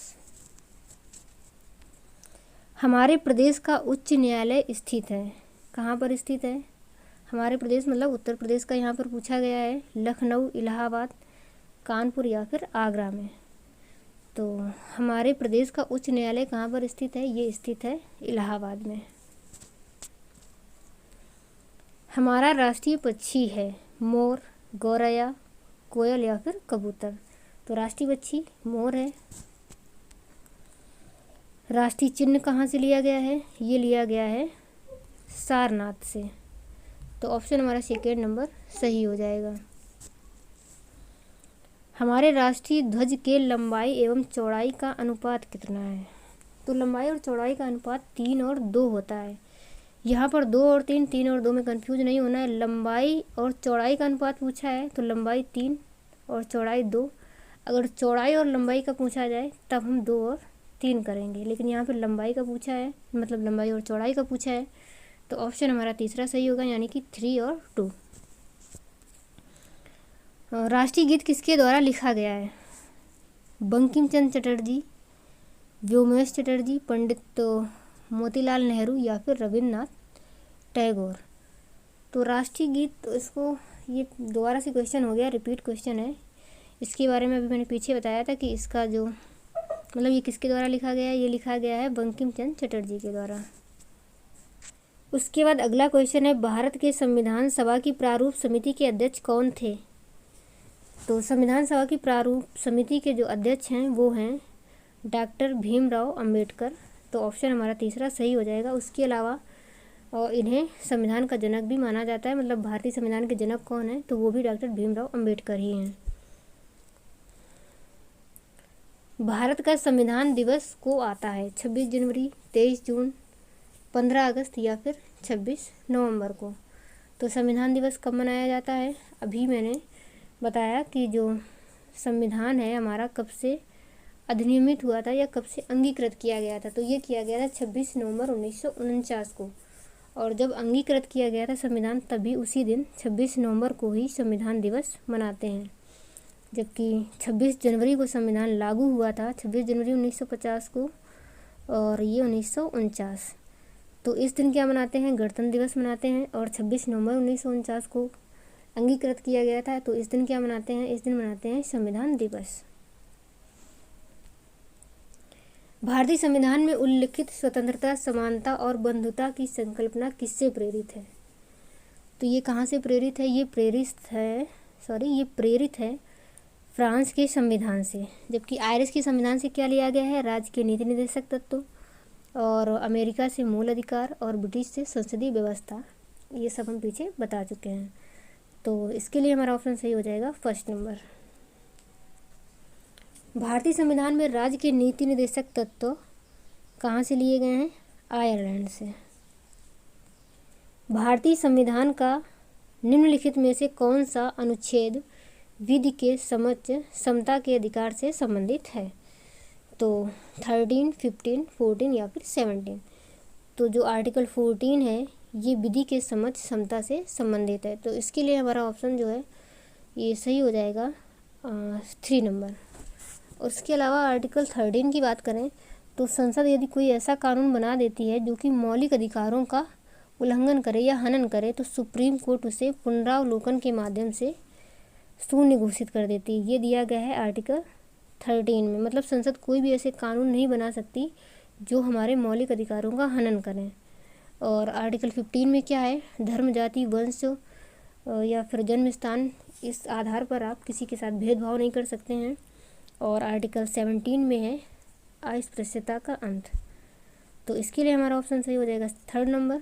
हमारे प्रदेश का उच्च न्यायालय स्थित है, कहाँ पर स्थित है? हमारे प्रदेश मतलब उत्तर प्रदेश का यहाँ पर पूछा गया है। लखनऊ, इलाहाबाद, कानपुर या फिर आगरा में। तो हमारे प्रदेश का उच्च न्यायालय कहाँ पर स्थित है? ये स्थित है इलाहाबाद में। हमारा राष्ट्रीय पक्षी है मोर, गौरैया, कोयल या फिर कबूतर। तो राष्ट्रीय पक्षी मोर है। राष्ट्रीय चिन्ह कहाँ से लिया गया है? ये लिया गया है सारनाथ से। तो ऑप्शन हमारा सेकेंड नंबर सही हो जाएगा। हमारे राष्ट्रीय ध्वज के लंबाई एवं चौड़ाई का अनुपात कितना है? तो लंबाई और चौड़ाई का अनुपात 3 और 2 होता है। यहाँ पर 2 और 3, 3 और 2 में कंफ्यूज नहीं होना है। लंबाई और चौड़ाई का अनुपात पूछा है तो लंबाई 3 और चौड़ाई 2। अगर चौड़ाई और लंबाई का पूछा जाए तब हम 2 और 3 करेंगे, लेकिन यहाँ पर लंबाई का पूछा है, मतलब लंबाई और चौड़ाई का पूछा है, तो ऑप्शन हमारा तीसरा सही होगा, यानी कि 3 और 2। राष्ट्रीय गीत किसके द्वारा लिखा गया है? बंकिम चंद्र चटर्जी, व्योमेश चटर्जी, पंडित मोतीलाल नेहरू या फिर रविन्द्रनाथ टैगोर। तो राष्ट्रीय गीत, तो इसको ये दोबारा से क्वेश्चन हो गया, रिपीट क्वेश्चन है। इसके बारे में अभी मैंने पीछे बताया था कि इसका जो मतलब ये किसके द्वारा लिखा गया है? ये लिखा गया है बंकिम चंद्र चटर्जी के द्वारा। उसके बाद अगला क्वेश्चन है, भारत के संविधान सभा की प्रारूप समिति के अध्यक्ष कौन थे? तो संविधान सभा की प्रारूप समिति के जो अध्यक्ष हैं वो हैं डॉक्टर भीमराव अंबेडकर। तो ऑप्शन हमारा तीसरा सही हो जाएगा। उसके अलावा और इन्हें संविधान का जनक भी माना जाता है, मतलब भारतीय संविधान के जनक कौन है? तो वो भी डॉक्टर भीमराव अंबेडकर ही हैं। भारत का संविधान दिवस को आता है 26 जनवरी, 23 जून, 15 अगस्त या फिर 26 नवंबर को। तो संविधान दिवस कब मनाया जाता है? अभी मैंने बताया कि जो संविधान है हमारा कब से अधिनियमित हुआ था या कब से अंगीकृत किया गया था। तो ये किया गया था 26 नवंबर 1949 को। और जब अंगीकृत किया गया था संविधान तभी उसी दिन 26 नवंबर को ही संविधान दिवस मनाते हैं। जबकि 26 जनवरी को संविधान लागू हुआ था, 26 जनवरी 1950 को, और ये 1949। तो इस दिन क्या मनाते हैं, गणतंत्र दिवस मनाते हैं। और 26 नवंबर 1949 को अंगीकृत किया गया था। तो इस दिन क्या मनाते हैं, इस दिन मनाते हैं संविधान दिवस। भारतीय संविधान में उल्लिखित स्वतंत्रता, समानता और बंधुता की संकल्पना किससे प्रेरित है? तो ये कहाँ से प्रेरित है, ये प्रेरित है फ्रांस के संविधान से। जबकि आयरिश के संविधान से क्या लिया गया है, राज्य के नीति निर्देशक तत्व, और अमेरिका से मूल अधिकार, और ब्रिटिश से संसदीय व्यवस्था। ये सब हम पीछे बता चुके हैं। तो इसके लिए हमारा ऑप्शन सही हो जाएगा फर्स्ट नंबर। भारतीय संविधान में राज्य के नीति निर्देशक तत्व कहाँ से लिए गए हैं, आयरलैंड से। भारतीय संविधान का निम्नलिखित में से कौन सा अनुच्छेद विधि के समक्ष समता के अधिकार से संबंधित है? तो 13, 15, 14 या फिर 17। तो जो आर्टिकल 14 है ये विधि के समक्ष समता से संबंधित है। तो इसके लिए हमारा ऑप्शन जो है ये सही हो जाएगा 3 नंबर। और उसके अलावा आर्टिकल 13 की बात करें तो संसद यदि कोई ऐसा कानून बना देती है जो कि मौलिक अधिकारों का उल्लंघन करे या हनन करे तो सुप्रीम कोर्ट उसे पुनरावलोकन के माध्यम से शून्य घोषित कर देती है। ये दिया गया है आर्टिकल 13 में। मतलब संसद कोई भी ऐसे कानून नहीं बना सकती जो हमारे मौलिक अधिकारों का हनन करें। और आर्टिकल 15 में क्या है, धर्म, जाति, वंश या फिर जन्म स्थान, इस आधार पर आप किसी के साथ भेदभाव नहीं कर सकते हैं। और आर्टिकल 17 में है अस्पृश्यता का अंत। तो इसके लिए हमारा ऑप्शन सही हो जाएगा 3rd नंबर।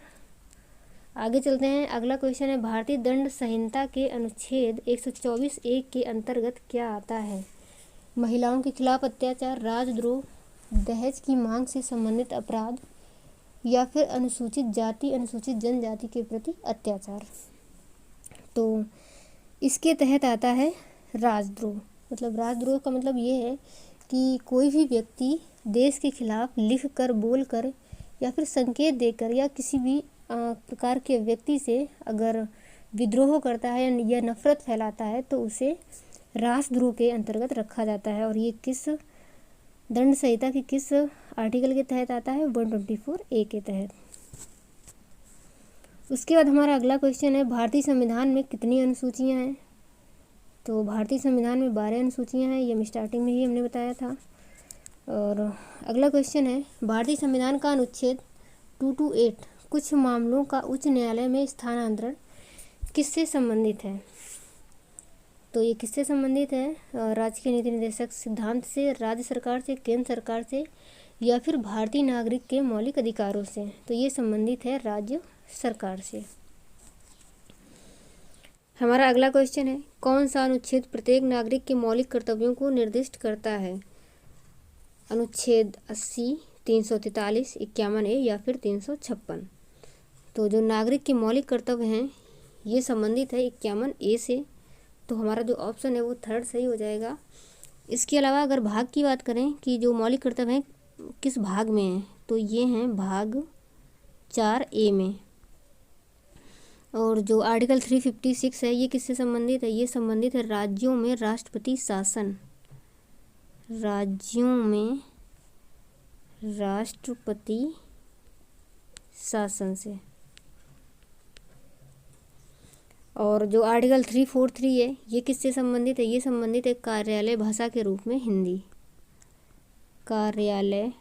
आगे चलते हैं, अगला क्वेश्चन है भारतीय दंड संहिता के अनुच्छेद 124(1) के अंतर्गत क्या आता है? महिलाओं के खिलाफ अत्याचार, राजद्रोह, दहेज की मांग से संबंधित अपराध, या फिर अनुसूचित जाति, अनुसूचित जनजाति के प्रति अत्याचार। तो इसके तहत आता है राजद्रोह। मतलब राजद्रोह का मतलब ये है कि कोई भी व्यक्ति देश के खिलाफ लिख कर, बोल कर या फिर संकेत देकर या किसी भी प्रकार के व्यक्ति से अगर विद्रोह करता है या नफरत फैलाता है तो उसे राजद्रोह के अंतर्गत रखा जाता है। और ये किस दंड संहिता की किस आर्टिकल के तहत आता है, 124(a) के तहत। उसके बाद हमारा अगला क्वेश्चन है भारतीय संविधान में कितनी अनुसूचियां हैं? तो भारतीय संविधान में 12 अनुसूचियां हैं। ये स्टार्टिंग में ही हमने बताया था। और अगला क्वेश्चन है भारतीय संविधान का अनुच्छेद 228 कुछ मामलों का उच्च न्यायालय में स्थानांतरण किससे संबंधित है? तो ये किससे संबंधित है? राज्य के नीति निर्देशक सिद्धांत से, राज्य सरकार से, केंद्र सरकार से, या फिर भारतीय नागरिक के मौलिक अधिकारों से। तो ये संबंधित है राज्य सरकार से। हमारा अगला क्वेश्चन है कौन सा अनुच्छेद प्रत्येक नागरिक के मौलिक कर्तव्यों को निर्दिष्ट करता है? अनुच्छेद 80, 343, 51(a) या फिर 356। तो जो नागरिक के मौलिक कर्तव्य हैं ये संबंधित है 51(a) से। तो हमारा जो ऑप्शन है वो 3rd सही हो जाएगा। इसके अलावा अगर भाग की बात करें कि जो मौलिक कर्तव्य हैं किस भाग में हैं, तो ये हैं भाग 4(a) में। और जो आर्टिकल 356 है ये किससे संबंधित है? ये संबंधित है राज्यों में राष्ट्रपति शासन, राज्यों में राष्ट्रपति शासन से। और जो आर्टिकल 343 है ये किससे संबंधित है? ये संबंधित है कार्यालय भाषा के रूप में हिंदी, कार्यालय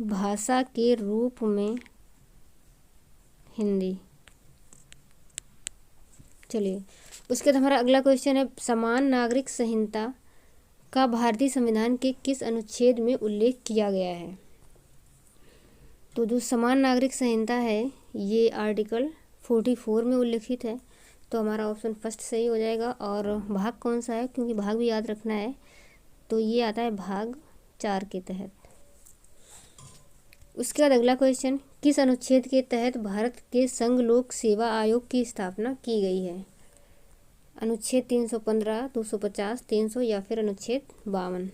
भाषा के रूप में हिंदी। चलिए उसके बाद हमारा अगला क्वेश्चन है समान नागरिक संहिता का भारतीय संविधान के किस अनुच्छेद में उल्लेख किया गया है? तो जो समान नागरिक संहिता है ये आर्टिकल 44 में उल्लिखित है। तो हमारा ऑप्शन फर्स्ट सही हो जाएगा। और भाग कौन सा है, क्योंकि भाग भी याद रखना है, तो ये आता है भाग 4 के तहत। उसके बाद अगला क्वेश्चन किस अनुच्छेद के तहत भारत के संघ लोक सेवा आयोग की स्थापना की गई है? अनुच्छेद 315, 250, 300 या फिर अनुच्छेद 52।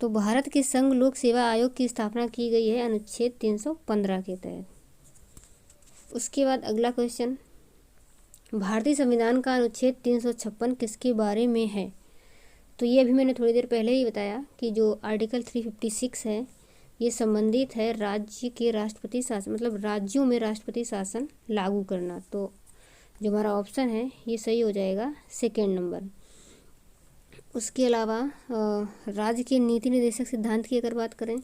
तो भारत के संघ लोक सेवा आयोग की स्थापना की गई है अनुच्छेद 315 के तहत। उसके बाद अगला क्वेश्चन भारतीय संविधान का अनुच्छेद 356 किसके बारे में है? तो ये अभी मैंने थोड़ी देर पहले ही बताया कि जो आर्टिकल 356 है ये संबंधित है राज्य के राष्ट्रपति शासन, मतलब राज्यों में राष्ट्रपति शासन लागू करना। तो जो हमारा ऑप्शन है ये सही हो जाएगा सेकेंड नंबर। उसके अलावा राज्य के नीति निर्देशक सिद्धांत की अगर बात करें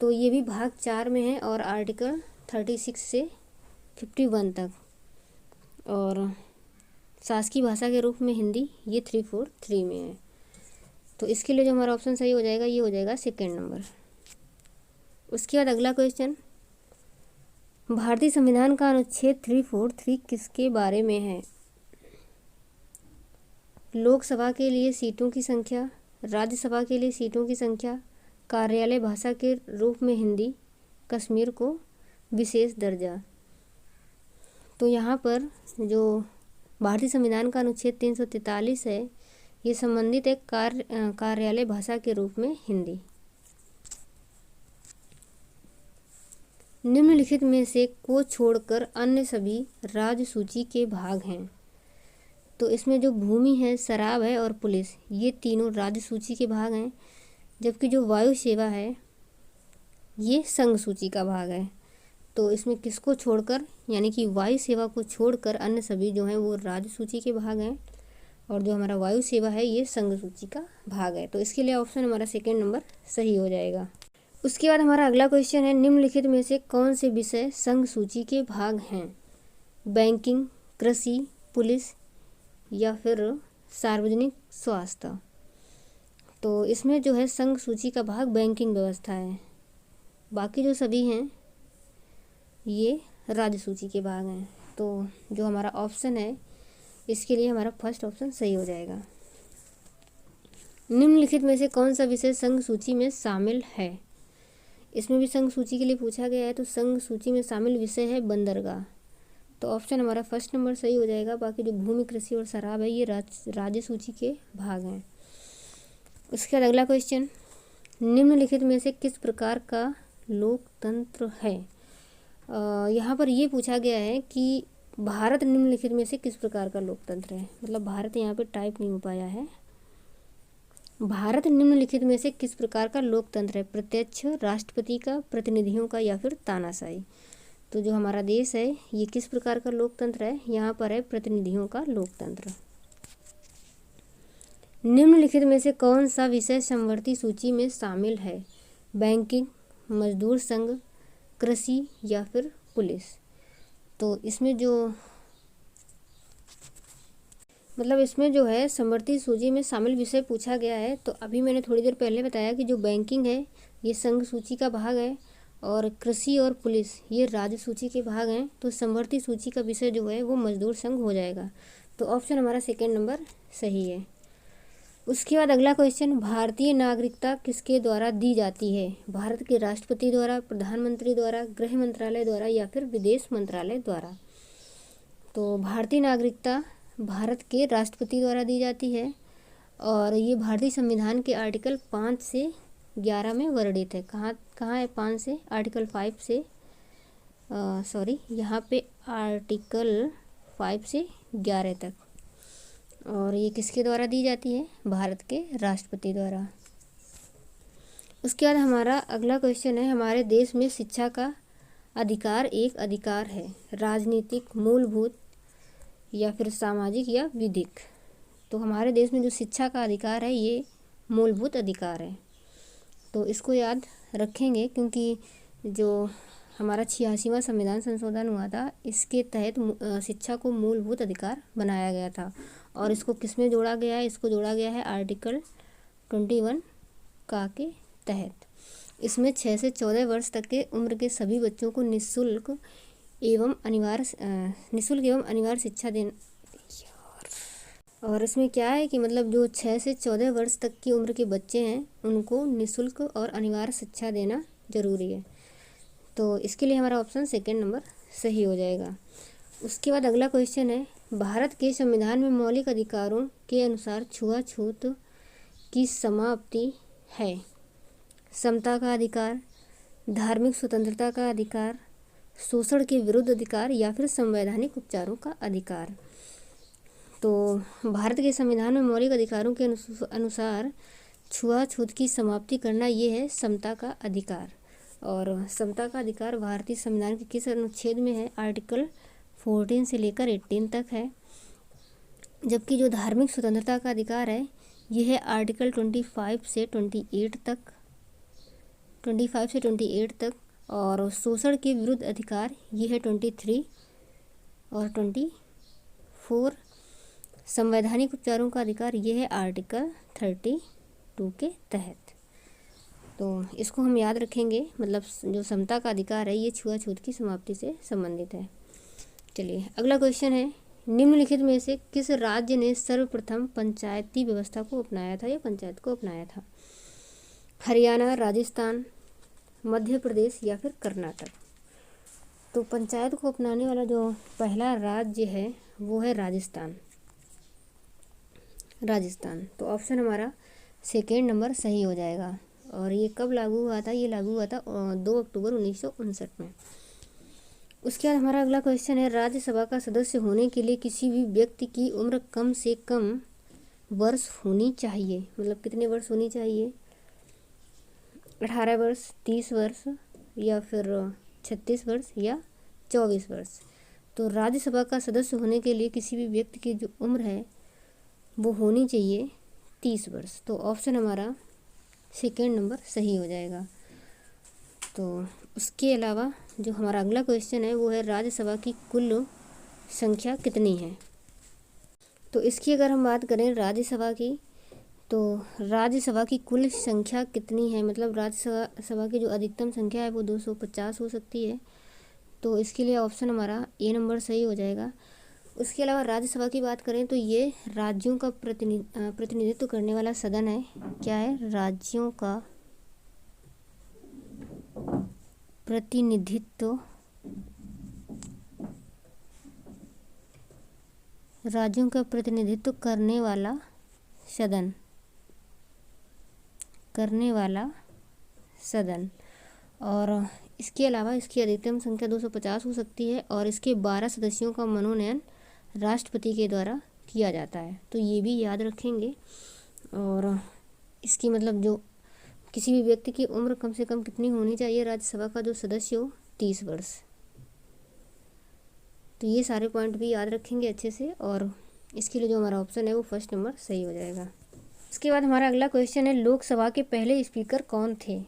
तो ये भी भाग 4 में है और आर्टिकल 36 से 51 तक, और शासकीय भाषा के रूप में हिंदी ये 343 में है। तो इसके लिए जो हमारा ऑप्शन सही हो जाएगा ये हो जाएगा सेकेंड नंबर। उसके बाद अगला क्वेश्चन, भारतीय संविधान का अनुच्छेद 343 किसके बारे में है? लोकसभा के लिए सीटों की संख्या, राज्यसभा के लिए सीटों की संख्या, कार्यालय भाषा के रूप में हिंदी, कश्मीर को विशेष दर्जा। तो यहाँ पर जो भारतीय संविधान का अनुच्छेद 343 है ये संबंधित है कार्यालय भाषा के रूप में हिंदी। निम्नलिखित में से को छोड़कर अन्य सभी राज्य सूची के भाग हैं। तो इसमें जो भूमि है, शराब है और पुलिस, ये तीनों राज्य सूची के भाग हैं, जबकि जो वायु सेवा है ये संघ सूची का भाग है। तो इसमें किसको छोड़कर, यानी कि वायु सेवा को छोड़कर अन्य सभी जो हैं वो राज्य सूची के भाग हैं, और जो हमारा वायु सेवा है ये संघ सूची का भाग है। तो इसके लिए ऑप्शन हमारा सेकेंड नंबर सही हो जाएगा। उसके बाद हमारा अगला क्वेश्चन है, निम्नलिखित में से कौन से विषय संघ सूची के भाग हैं? बैंकिंग, कृषि, पुलिस या फिर सार्वजनिक स्वास्थ्य। तो इसमें जो है संघ सूची का भाग बैंकिंग व्यवस्था है, बाकी जो सभी हैं ये राज्य सूची के भाग हैं। तो जो हमारा ऑप्शन है इसके लिए हमारा फर्स्ट ऑप्शन सही हो जाएगा। निम्नलिखित में से कौन सा विषय संघ सूची में शामिल है? इसमें भी संघ सूची के लिए पूछा गया है। तो संघ सूची में शामिल विषय है बंदरगाह। तो ऑप्शन हमारा फर्स्ट नंबर सही हो जाएगा। बाकी जो भूमि, कृषि और शराब है ये राज्य सूची के भाग हैं। उसके बाद अगला क्वेश्चन, निम्नलिखित में से किस प्रकार का लोकतंत्र है? यहाँ पर ये पूछा गया है कि भारत निम्नलिखित में से किस प्रकार का लोकतंत्र है, मतलब भारत यहाँ पे टाइप नहीं हो पाया है। भारत निम्नलिखित में से किस प्रकार का लोकतंत्र है? प्रत्यक्ष, राष्ट्रपति का, प्रतिनिधियों का या फिर तानाशाही। तो जो हमारा देश है ये किस प्रकार का लोकतंत्र है? यहाँ पर है प्रतिनिधियों का लोकतंत्र। निम्नलिखित में से कौन सा विषय समवर्ती सूची में शामिल है? बैंकिंग, मजदूर संघ, कृषि या फिर पुलिस। तो इसमें जो है समवर्ती सूची में शामिल विषय पूछा गया है। तो अभी मैंने थोड़ी देर पहले बताया कि जो बैंकिंग है ये संघ सूची का भाग है, और कृषि और पुलिस ये राज्य सूची के भाग हैं। तो समवर्ती सूची का विषय जो है वो मजदूर संघ हो जाएगा। तो ऑप्शन हमारा सेकेंड नंबर सही है। उसके बाद अगला क्वेश्चन, भारतीय नागरिकता किसके द्वारा दी जाती है? भारत के राष्ट्रपति द्वारा, प्रधानमंत्री द्वारा, गृह मंत्रालय द्वारा या फिर विदेश मंत्रालय द्वारा। तो भारतीय नागरिकता भारत के राष्ट्रपति द्वारा दी जाती है, और ये भारतीय संविधान के आर्टिकल 5 से 11 में वर्णित है। कहाँ है 5 से? आर्टिकल 5 से यहाँ पे आर्टिकल 5 से 11 तक। और ये किसके द्वारा दी जाती है? भारत के राष्ट्रपति द्वारा। उसके बाद हमारा अगला क्वेश्चन है, हमारे देश में शिक्षा का अधिकार एक अधिकार है, राजनीतिक, मूलभूत या फिर सामाजिक या विधिक। तो हमारे देश में जो शिक्षा का अधिकार है ये मूलभूत अधिकार है। तो इसको याद रखेंगे क्योंकि जो हमारा 86वां संविधान संशोधन हुआ था इसके तहत शिक्षा को मूलभूत अधिकार बनाया गया था। और इसको किस में जोड़ा गया है? इसको जोड़ा गया है आर्टिकल 21 का के तहत। इसमें 6 से 14 वर्ष तक के उम्र के सभी बच्चों को निःशुल्क एवं अनिवार्य शिक्षा देना। और इसमें क्या है कि मतलब जो 6 से 14 वर्ष तक की उम्र के बच्चे हैं उनको निःशुल्क और अनिवार्य शिक्षा देना जरूरी है। तो इसके लिए हमारा ऑप्शन सेकेंड नंबर सही हो जाएगा। उसके बाद अगला क्वेश्चन है, भारत के संविधान में मौलिक अधिकारों के अनुसार छुआछूत की समाप्ति है? समता का अधिकार, धार्मिक स्वतंत्रता का अधिकार, शोषण के विरुद्ध अधिकार या फिर संवैधानिक उपचारों का अधिकार। तो भारत के संविधान में मौलिक अधिकारों के अनुसार छुआछूत की समाप्ति करना ये है समता का अधिकार। और समता का अधिकार भारतीय संविधान के किस अनुच्छेद में है? आर्टिकल 14 से लेकर 18 तक है। जबकि जो धार्मिक स्वतंत्रता का अधिकार है ये है आर्टिकल 25 से 28 तक। और शोषण के विरुद्ध अधिकार ये है 23 और 24। संवैधानिक उपचारों का अधिकार ये है आर्टिकल 32 के तहत। तो इसको हम याद रखेंगे, मतलब जो समता का अधिकार है ये छुआछूत की समाप्ति से संबंधित है। चलिए अगला क्वेश्चन है, निम्नलिखित में से किस राज्य ने सर्वप्रथम पंचायती व्यवस्था को अपनाया था या पंचायत को अपनाया था? हरियाणा, राजस्थान, मध्य प्रदेश या फिर कर्नाटक? तो पंचायत को अपनाने वाला जो पहला राज्य है वो है राजस्थान। तो ऑप्शन हमारा सेकेंड नंबर सही हो जाएगा। और ये कब लागू हुआ था? ये लागू हुआ था 2 अक्टूबर 1959 में। उसके बाद हमारा अगला क्वेश्चन है, राज्यसभा का सदस्य होने के लिए किसी भी व्यक्ति की उम्र कम से कम वर्ष होनी चाहिए, मतलब कितने वर्ष होनी चाहिए? 18 वर्ष, 30 वर्ष या फिर 36 वर्ष या 24 वर्ष? तो राज्यसभा का सदस्य होने के लिए किसी भी व्यक्ति की जो उम्र है वो होनी चाहिए 30 वर्ष। तो ऑप्शन हमारा सेकेंड नंबर सही हो जाएगा। तो उसके अलावा जो हमारा अगला क्वेश्चन है वो है, राज्यसभा की कुल संख्या कितनी है? तो इसकी अगर हम बात करें राज्यसभा की, तो राज्यसभा की कुल संख्या कितनी है, मतलब राज्यसभा की जो अधिकतम संख्या है वो 250 हो सकती है। तो इसके लिए ऑप्शन हमारा ए नंबर सही हो जाएगा। उसके अलावा राज्यसभा की बात करें तो ये राज्यों का प्रतिनिधित्व करने वाला सदन है। क्या है? राज्यों का प्रतिनिधित्व करने वाला सदन। और इसके अलावा इसकी अधिकतम संख्या 250 हो सकती है और इसके 12 सदस्यों का मनोनयन राष्ट्रपति के द्वारा किया जाता है। तो ये भी याद रखेंगे। और इसकी मतलब जो किसी भी व्यक्ति की उम्र कम से कम कितनी होनी चाहिए राज्यसभा का जो सदस्य हो? 30 वर्ष। तो ये सारे पॉइंट भी याद रखेंगे अच्छे से और इसके लिए जो हमारा ऑप्शन है वो फर्स्ट नंबर सही हो जाएगा। इसके बाद हमारा अगला क्वेश्चन है, लोकसभा के पहले स्पीकर कौन थे?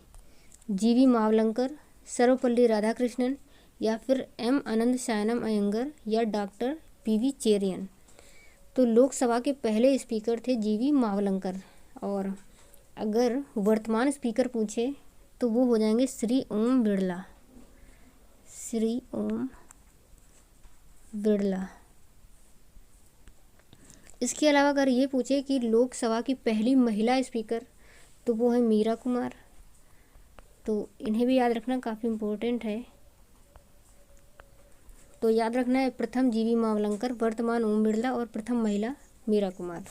जीवी मावलंकर, सर्वपल्ली राधाकृष्णन या फिर एम आनंद शयनम अयंगर या डॉक्टर पीवी चेरियन? तो लोकसभा के पहले स्पीकर थे जीवी मावलंकर। और अगर वर्तमान स्पीकर पूछे तो वो हो जाएंगे श्री ओम बिरला। इसके अलावा अगर ये पूछे कि लोकसभा की पहली महिला स्पीकर, तो वो है मीरा कुमार। तो इन्हें भी याद रखना काफ़ी इम्पोर्टेंट है। तो याद रखना है, प्रथम जीवी मावलंकर, वर्तमान ओम बिरला और प्रथम महिला मीरा कुमार।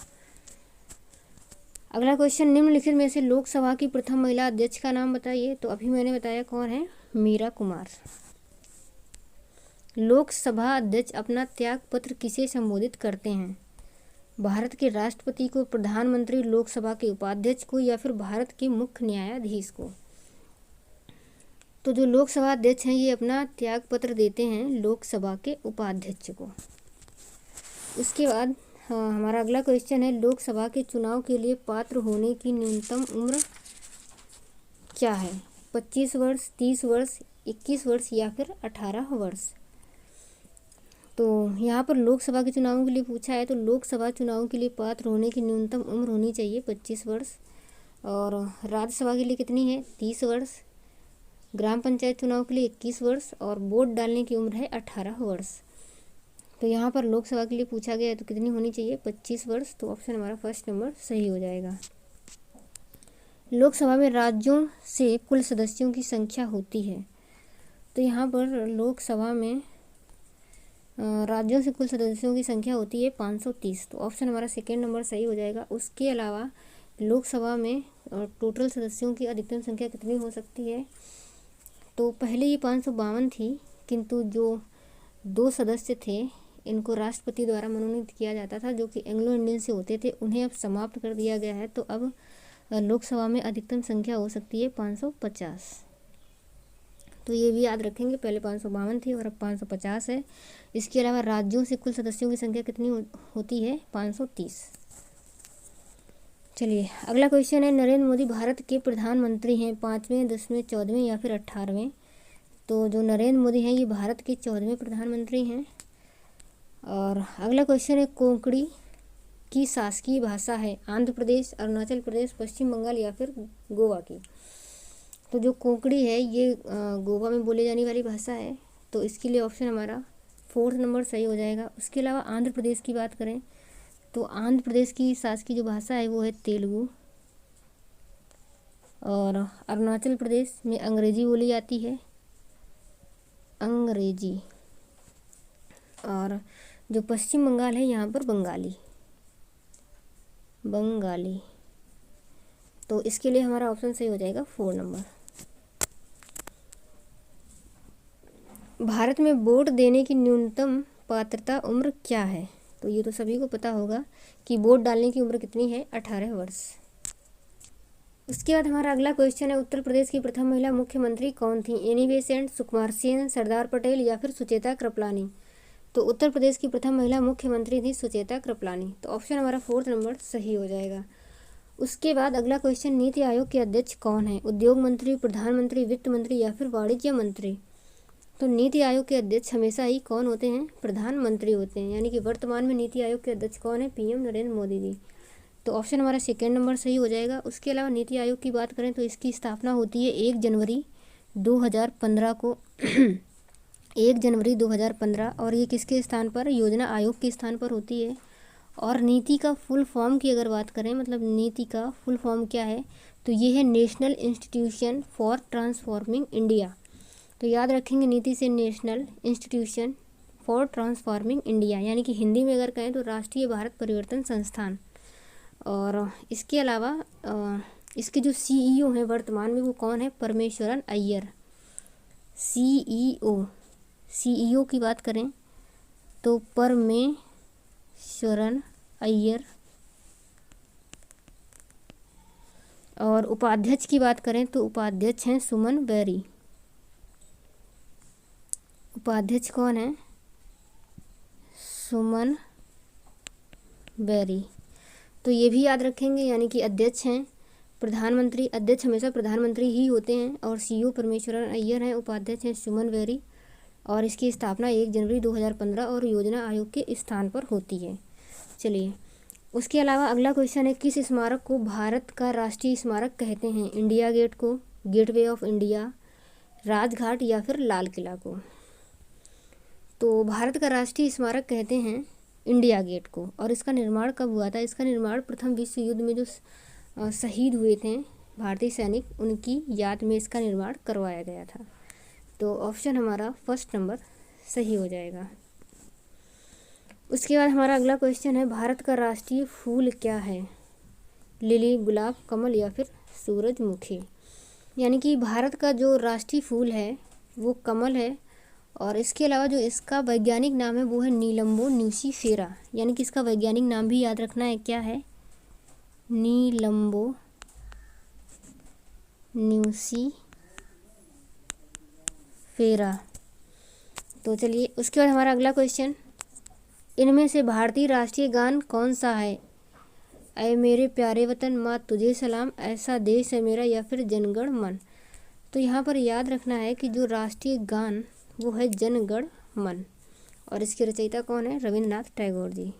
अगला क्वेश्चन, निम्नलिखित में से लोकसभा की प्रथम महिला अध्यक्ष का नाम बताइए। तो अभी मैंने बताया कौन है? मीरा कुमार। लोकसभा अध्यक्ष अपना त्याग पत्र किसे संबोधित करते हैं? भारत के राष्ट्रपति को, प्रधानमंत्री, लोकसभा के उपाध्यक्ष को या फिर भारत के मुख्य न्यायाधीश को? तो जो लोकसभा अध्यक्ष हैं ये अपना त्याग पत्र देते हैं लोकसभा के उपाध्यक्ष को। उसके बाद हमारा अगला क्वेश्चन है, लोकसभा के चुनाव के लिए पात्र होने की न्यूनतम उम्र क्या है? 25 वर्ष, 30 वर्ष, 21 वर्ष या फिर 18 वर्ष? तो यहाँ पर लोकसभा के चुनावों के लिए पूछा है, तो लोकसभा चुनाव के लिए पात्र होने की न्यूनतम उम्र होनी चाहिए 25 वर्ष। और राज्यसभा के लिए कितनी है? 30 वर्ष। ग्राम पंचायत चुनाव के लिए 21 वर्ष और वोट डालने की उम्र है 18 वर्ष। तो यहाँ पर लोकसभा के लिए पूछा गया है तो कितनी होनी चाहिए? 25 वर्ष। तो ऑप्शन हमारा फर्स्ट नंबर सही हो जाएगा। लोकसभा में राज्यों से कुल सदस्यों की संख्या होती है। तो यहाँ पर लोकसभा में राज्यों से कुल सदस्यों की संख्या होती है 530। तो ऑप्शन हमारा सेकेंड नंबर सही हो जाएगा। उसके अलावा लोकसभा में टोटल सदस्यों की अधिकतम संख्या कितनी हो सकती है? तो पहले ये 552 थी, किंतु जो 2 सदस्य थे इनको राष्ट्रपति द्वारा मनोनीत किया जाता था जो कि एंग्लो इंडियन से होते थे, उन्हें अब समाप्त कर दिया गया है। तो अब लोकसभा में अधिकतम संख्या हो सकती है 550। तो ये भी याद रखेंगे, पहले 552 थी और अब 550 है। इसके अलावा राज्यों से कुल सदस्यों की संख्या कितनी होती है? 530। चलिए अगला क्वेश्चन है, नरेंद्र मोदी भारत के प्रधानमंत्री हैं 5वें, 10वें, 14वें या फिर 18वें? तो जो नरेंद्र मोदी हैं ये भारत के 14वें प्रधानमंत्री हैं। और अगला क्वेश्चन है, कोंकणी की शासकीय भाषा है आंध्र प्रदेश, अरुणाचल प्रदेश, पश्चिम बंगाल या फिर गोवा की? तो जो कोंकणी है ये गोवा में बोली जाने वाली भाषा है, तो इसके लिए ऑप्शन हमारा 4 नंबर सही हो जाएगा। उसके अलावा आंध्र प्रदेश की बात करें तो आंध्र प्रदेश की शासकीय जो भाषा है वो है तेलुगु। और अरुणाचल प्रदेश में अंग्रेजी बोली जाती है, अंग्रेजी। और जो पश्चिम बंगाल है यहाँ पर बंगाली, बंगाली। तो इसके लिए हमारा ऑप्शन सही हो जाएगा 4 नंबर। भारत में वोट देने की न्यूनतम पात्रता उम्र क्या है? तो ये तो सभी को पता होगा कि वोट डालने की उम्र कितनी है? 18 वर्ष। उसके बाद हमारा अगला क्वेश्चन है, उत्तर प्रदेश की प्रथम महिला मुख्यमंत्री कौन थी? एनी बेसेंट, सुकुमार सेन, सरदार पटेल या फिर सुचेता कृपलानी? तो उत्तर प्रदेश की प्रथम महिला मुख्यमंत्री थी सुचेता कृपलानी। तो ऑप्शन हमारा 4 नंबर सही हो जाएगा। उसके बाद अगला क्वेश्चन, नीति आयोग के अध्यक्ष कौन है? उद्योग मंत्री, प्रधानमंत्री, वित्त मंत्री या फिर वाणिज्य मंत्री? तो नीति आयोग के अध्यक्ष हमेशा ही कौन होते हैं? प्रधानमंत्री होते हैं। यानी कि वर्तमान में नीति आयोग के अध्यक्ष कौन है? पीएम नरेंद्र मोदी जी। तो ऑप्शन हमारा 2 नंबर सही हो जाएगा। उसके अलावा नीति आयोग की बात करें तो इसकी स्थापना होती है 1 जनवरी 2015 को 1 जनवरी 2015। और ये किसके स्थान पर? योजना आयोग के स्थान पर होती है। और नीति का फुल फॉर्म की अगर बात करें, मतलब नीति का फुल फॉर्म क्या है, तो ये है national institution for transforming India. तो याद रखेंगे, नीति से national institution for transforming India, यानी कि हिंदी में अगर कहें तो राष्ट्रीय भारत परिवर्तन संस्थान। और इसके अलावा इसके जो सीईओ हैं वर्तमान में वो कौन है? परमेश्वरन अय्यर, सीईओ की बात करें तो परमेश्वरन अय्यर। और उपाध्यक्ष की बात करें तो उपाध्यक्ष हैं सुमन बेरी। उपाध्यक्ष कौन है? सुमन बेरी। तो ये भी याद रखेंगे, यानी कि अध्यक्ष हैं प्रधानमंत्री, अध्यक्ष हमेशा प्रधानमंत्री ही होते हैं। और सीईओ परमेश्वरन अय्यर हैं, उपाध्यक्ष हैं सुमन बेरी। और इसकी स्थापना 1 जनवरी 2015 और योजना आयोग के स्थान पर होती है। चलिए उसके अलावा अगला क्वेश्चन है, किस स्मारक को भारत का राष्ट्रीय स्मारक कहते हैं? इंडिया गेट को, गेटवे ऑफ इंडिया, राजघाट या फिर लाल किला को? तो भारत का राष्ट्रीय स्मारक कहते हैं इंडिया गेट को। और इसका निर्माण कब हुआ था? इसका निर्माण प्रथम विश्व युद्ध में जो शहीद हुए थे भारतीय सैनिक, उनकी याद में इसका निर्माण करवाया गया था। तो ऑप्शन हमारा 1 नंबर सही हो जाएगा। उसके बाद हमारा अगला क्वेश्चन है, भारत का राष्ट्रीय फूल क्या है? लिली, गुलाब, कमल या फिर सूरजमुखी? यानी कि भारत का जो राष्ट्रीय फूल है वो कमल है। और इसके अलावा जो इसका वैज्ञानिक नाम है वो है नीलम्बो न्यूसीफेरा। यानी कि इसका वैज्ञानिक नाम भी याद रखना है, क्या है? नीलम्बो न्यूसीफेरा। तो चलिए उसके बाद हमारा अगला क्वेश्चन, इनमें से भारतीय राष्ट्रीय गान कौन सा है? ऐ मेरे प्यारे वतन, माँ तुझे सलाम, ऐसा देश है मेरा या फिर जनगण मन? तो यहाँ पर याद रखना है कि जो राष्ट्रीय गान वो है जनगण मन। और इसके रचयिता कौन है? रविंद्रनाथ टैगोर जी।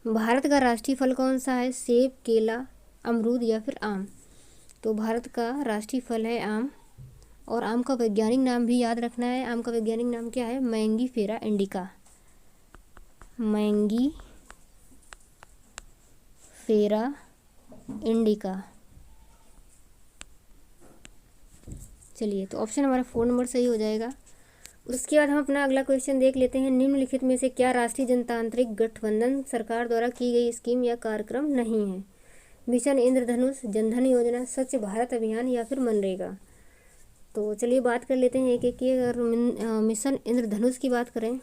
भारत का राष्ट्रीय फल कौन सा है? सेब, केला, अमरूद या फिर आम? तो भारत का राष्ट्रीय फल है आम। और आम का वैज्ञानिक नाम भी याद रखना है। आम का वैज्ञानिक नाम क्या है? Mangifera indica, Mangifera indica. चलिए तो ऑप्शन हमारा 4 नंबर सही हो जाएगा। उसके बाद हम अपना अगला क्वेश्चन देख लेते हैं, निम्नलिखित में से क्या राष्ट्रीय जनतांत्रिक गठबंधन सरकार द्वारा की गई स्कीम या कार्यक्रम नहीं है? मिशन इंद्रधनुष, जनधन योजना, स्वच्छ भारत अभियान या फिर मनरेगा? तो चलिए बात कर लेते हैं एक एक की। अगर मिशन इंद्रधनुष की बात करें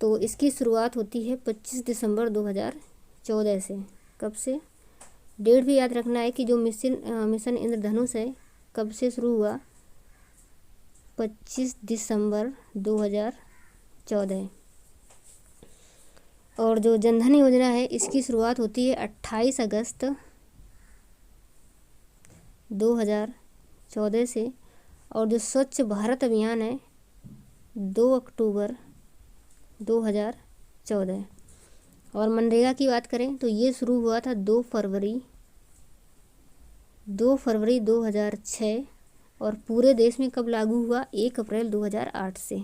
तो इसकी शुरुआत होती है 25 दिसंबर 2014 से। कब से? डेट भी याद रखना है कि जो मिशन इंद्रधनुष है कब से शुरू हुआ, 25 दिसंबर 2014। और जो जनधन योजना है इसकी शुरुआत होती है 28 अगस्त 2014 से। और जो स्वच्छ भारत अभियान है 2 अक्टूबर 2014। और मनरेगा की बात करें तो ये शुरू हुआ था 2 फरवरी 2006। और पूरे देश में कब लागू हुआ, 1 अप्रैल 2008 से।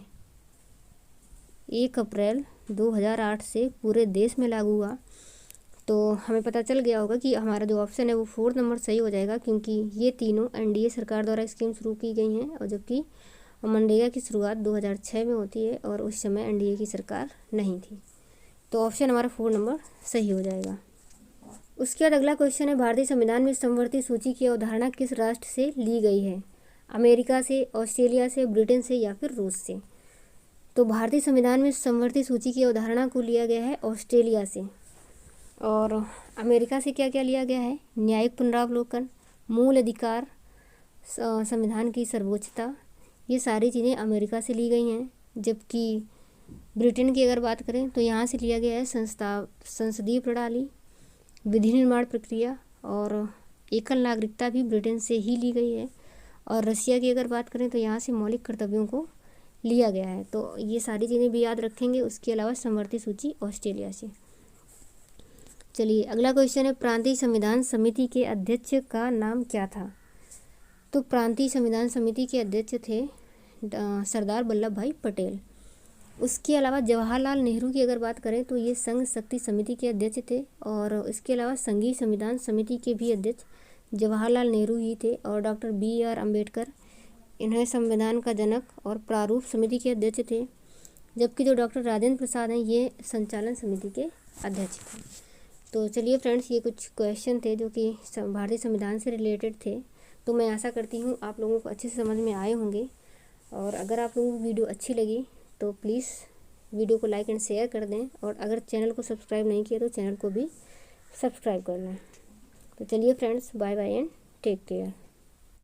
1 अप्रैल 2008 से पूरे देश में लागू हुआ। तो हमें पता चल गया होगा कि हमारा जो ऑप्शन है वो 4 नंबर सही हो जाएगा, क्योंकि ये तीनों एनडीए सरकार द्वारा स्कीम शुरू की गई हैं। और जबकि मनरेगा की शुरुआत 2006 में होती है और उस समय एनडीए की सरकार नहीं थी। तो ऑप्शन हमारा 4 नंबर सही हो जाएगा। उसके बाद अगला क्वेश्चन है, भारतीय संविधान में समवर्ती सूची की अवधारणा किस राष्ट्र से ली गई है, अमेरिका से, ऑस्ट्रेलिया से, ब्रिटेन से या फिर रूस से। तो भारतीय संविधान में समवर्ती सूची की अवधारणा को लिया गया है ऑस्ट्रेलिया से। और अमेरिका से क्या क्या लिया गया है, न्यायिक पुनरावलोकन, मूल अधिकार, संविधान की सर्वोच्चता, ये सारी चीज़ें अमेरिका से ली गई हैं। जबकि ब्रिटेन की अगर बात करें तो यहाँ से लिया गया है संसदीय प्रणाली, विधि निर्माण प्रक्रिया और एकल नागरिकता भी ब्रिटेन से ही ली गई है। और रशिया की अगर बात करें तो यहाँ से मौलिक कर्तव्यों को लिया गया है। तो ये सारी चीज़ें भी याद रखेंगे। उसके अलावा समवर्ती सूची ऑस्ट्रेलिया से। चलिए अगला क्वेश्चन है, प्रांतीय संविधान समिति के अध्यक्ष का नाम क्या था। तो प्रांतीय संविधान समिति के अध्यक्ष थे सरदार वल्लभ भाई पटेल। उसके अलावा जवाहरलाल नेहरू की अगर बात करें तो ये संघ शक्ति समिति के अध्यक्ष थे। और इसके अलावा संघीय संविधान समिति के भी अध्यक्ष जवाहरलाल नेहरू ही थे। और डॉक्टर BR अम्बेडकर, इन्हें संविधान का जनक और प्रारूप समिति के अध्यक्ष थे। जबकि जो डॉक्टर राजेंद्र प्रसाद हैं ये संचालन समिति के अध्यक्ष थे। तो चलिए फ्रेंड्स, ये कुछ क्वेश्चन थे जो कि भारतीय संविधान से रिलेटेड थे। तो मैं आशा करती हूँ आप लोगों को अच्छे से समझ में आए होंगे। और अगर आप लोगों को वीडियो अच्छी लगी तो प्लीज़ वीडियो को लाइक एंड शेयर कर दें। और अगर चैनल को सब्सक्राइब नहीं किया तो चैनल को भी सब्सक्राइब कर लें। तो चलिए friends, bye bye and take care.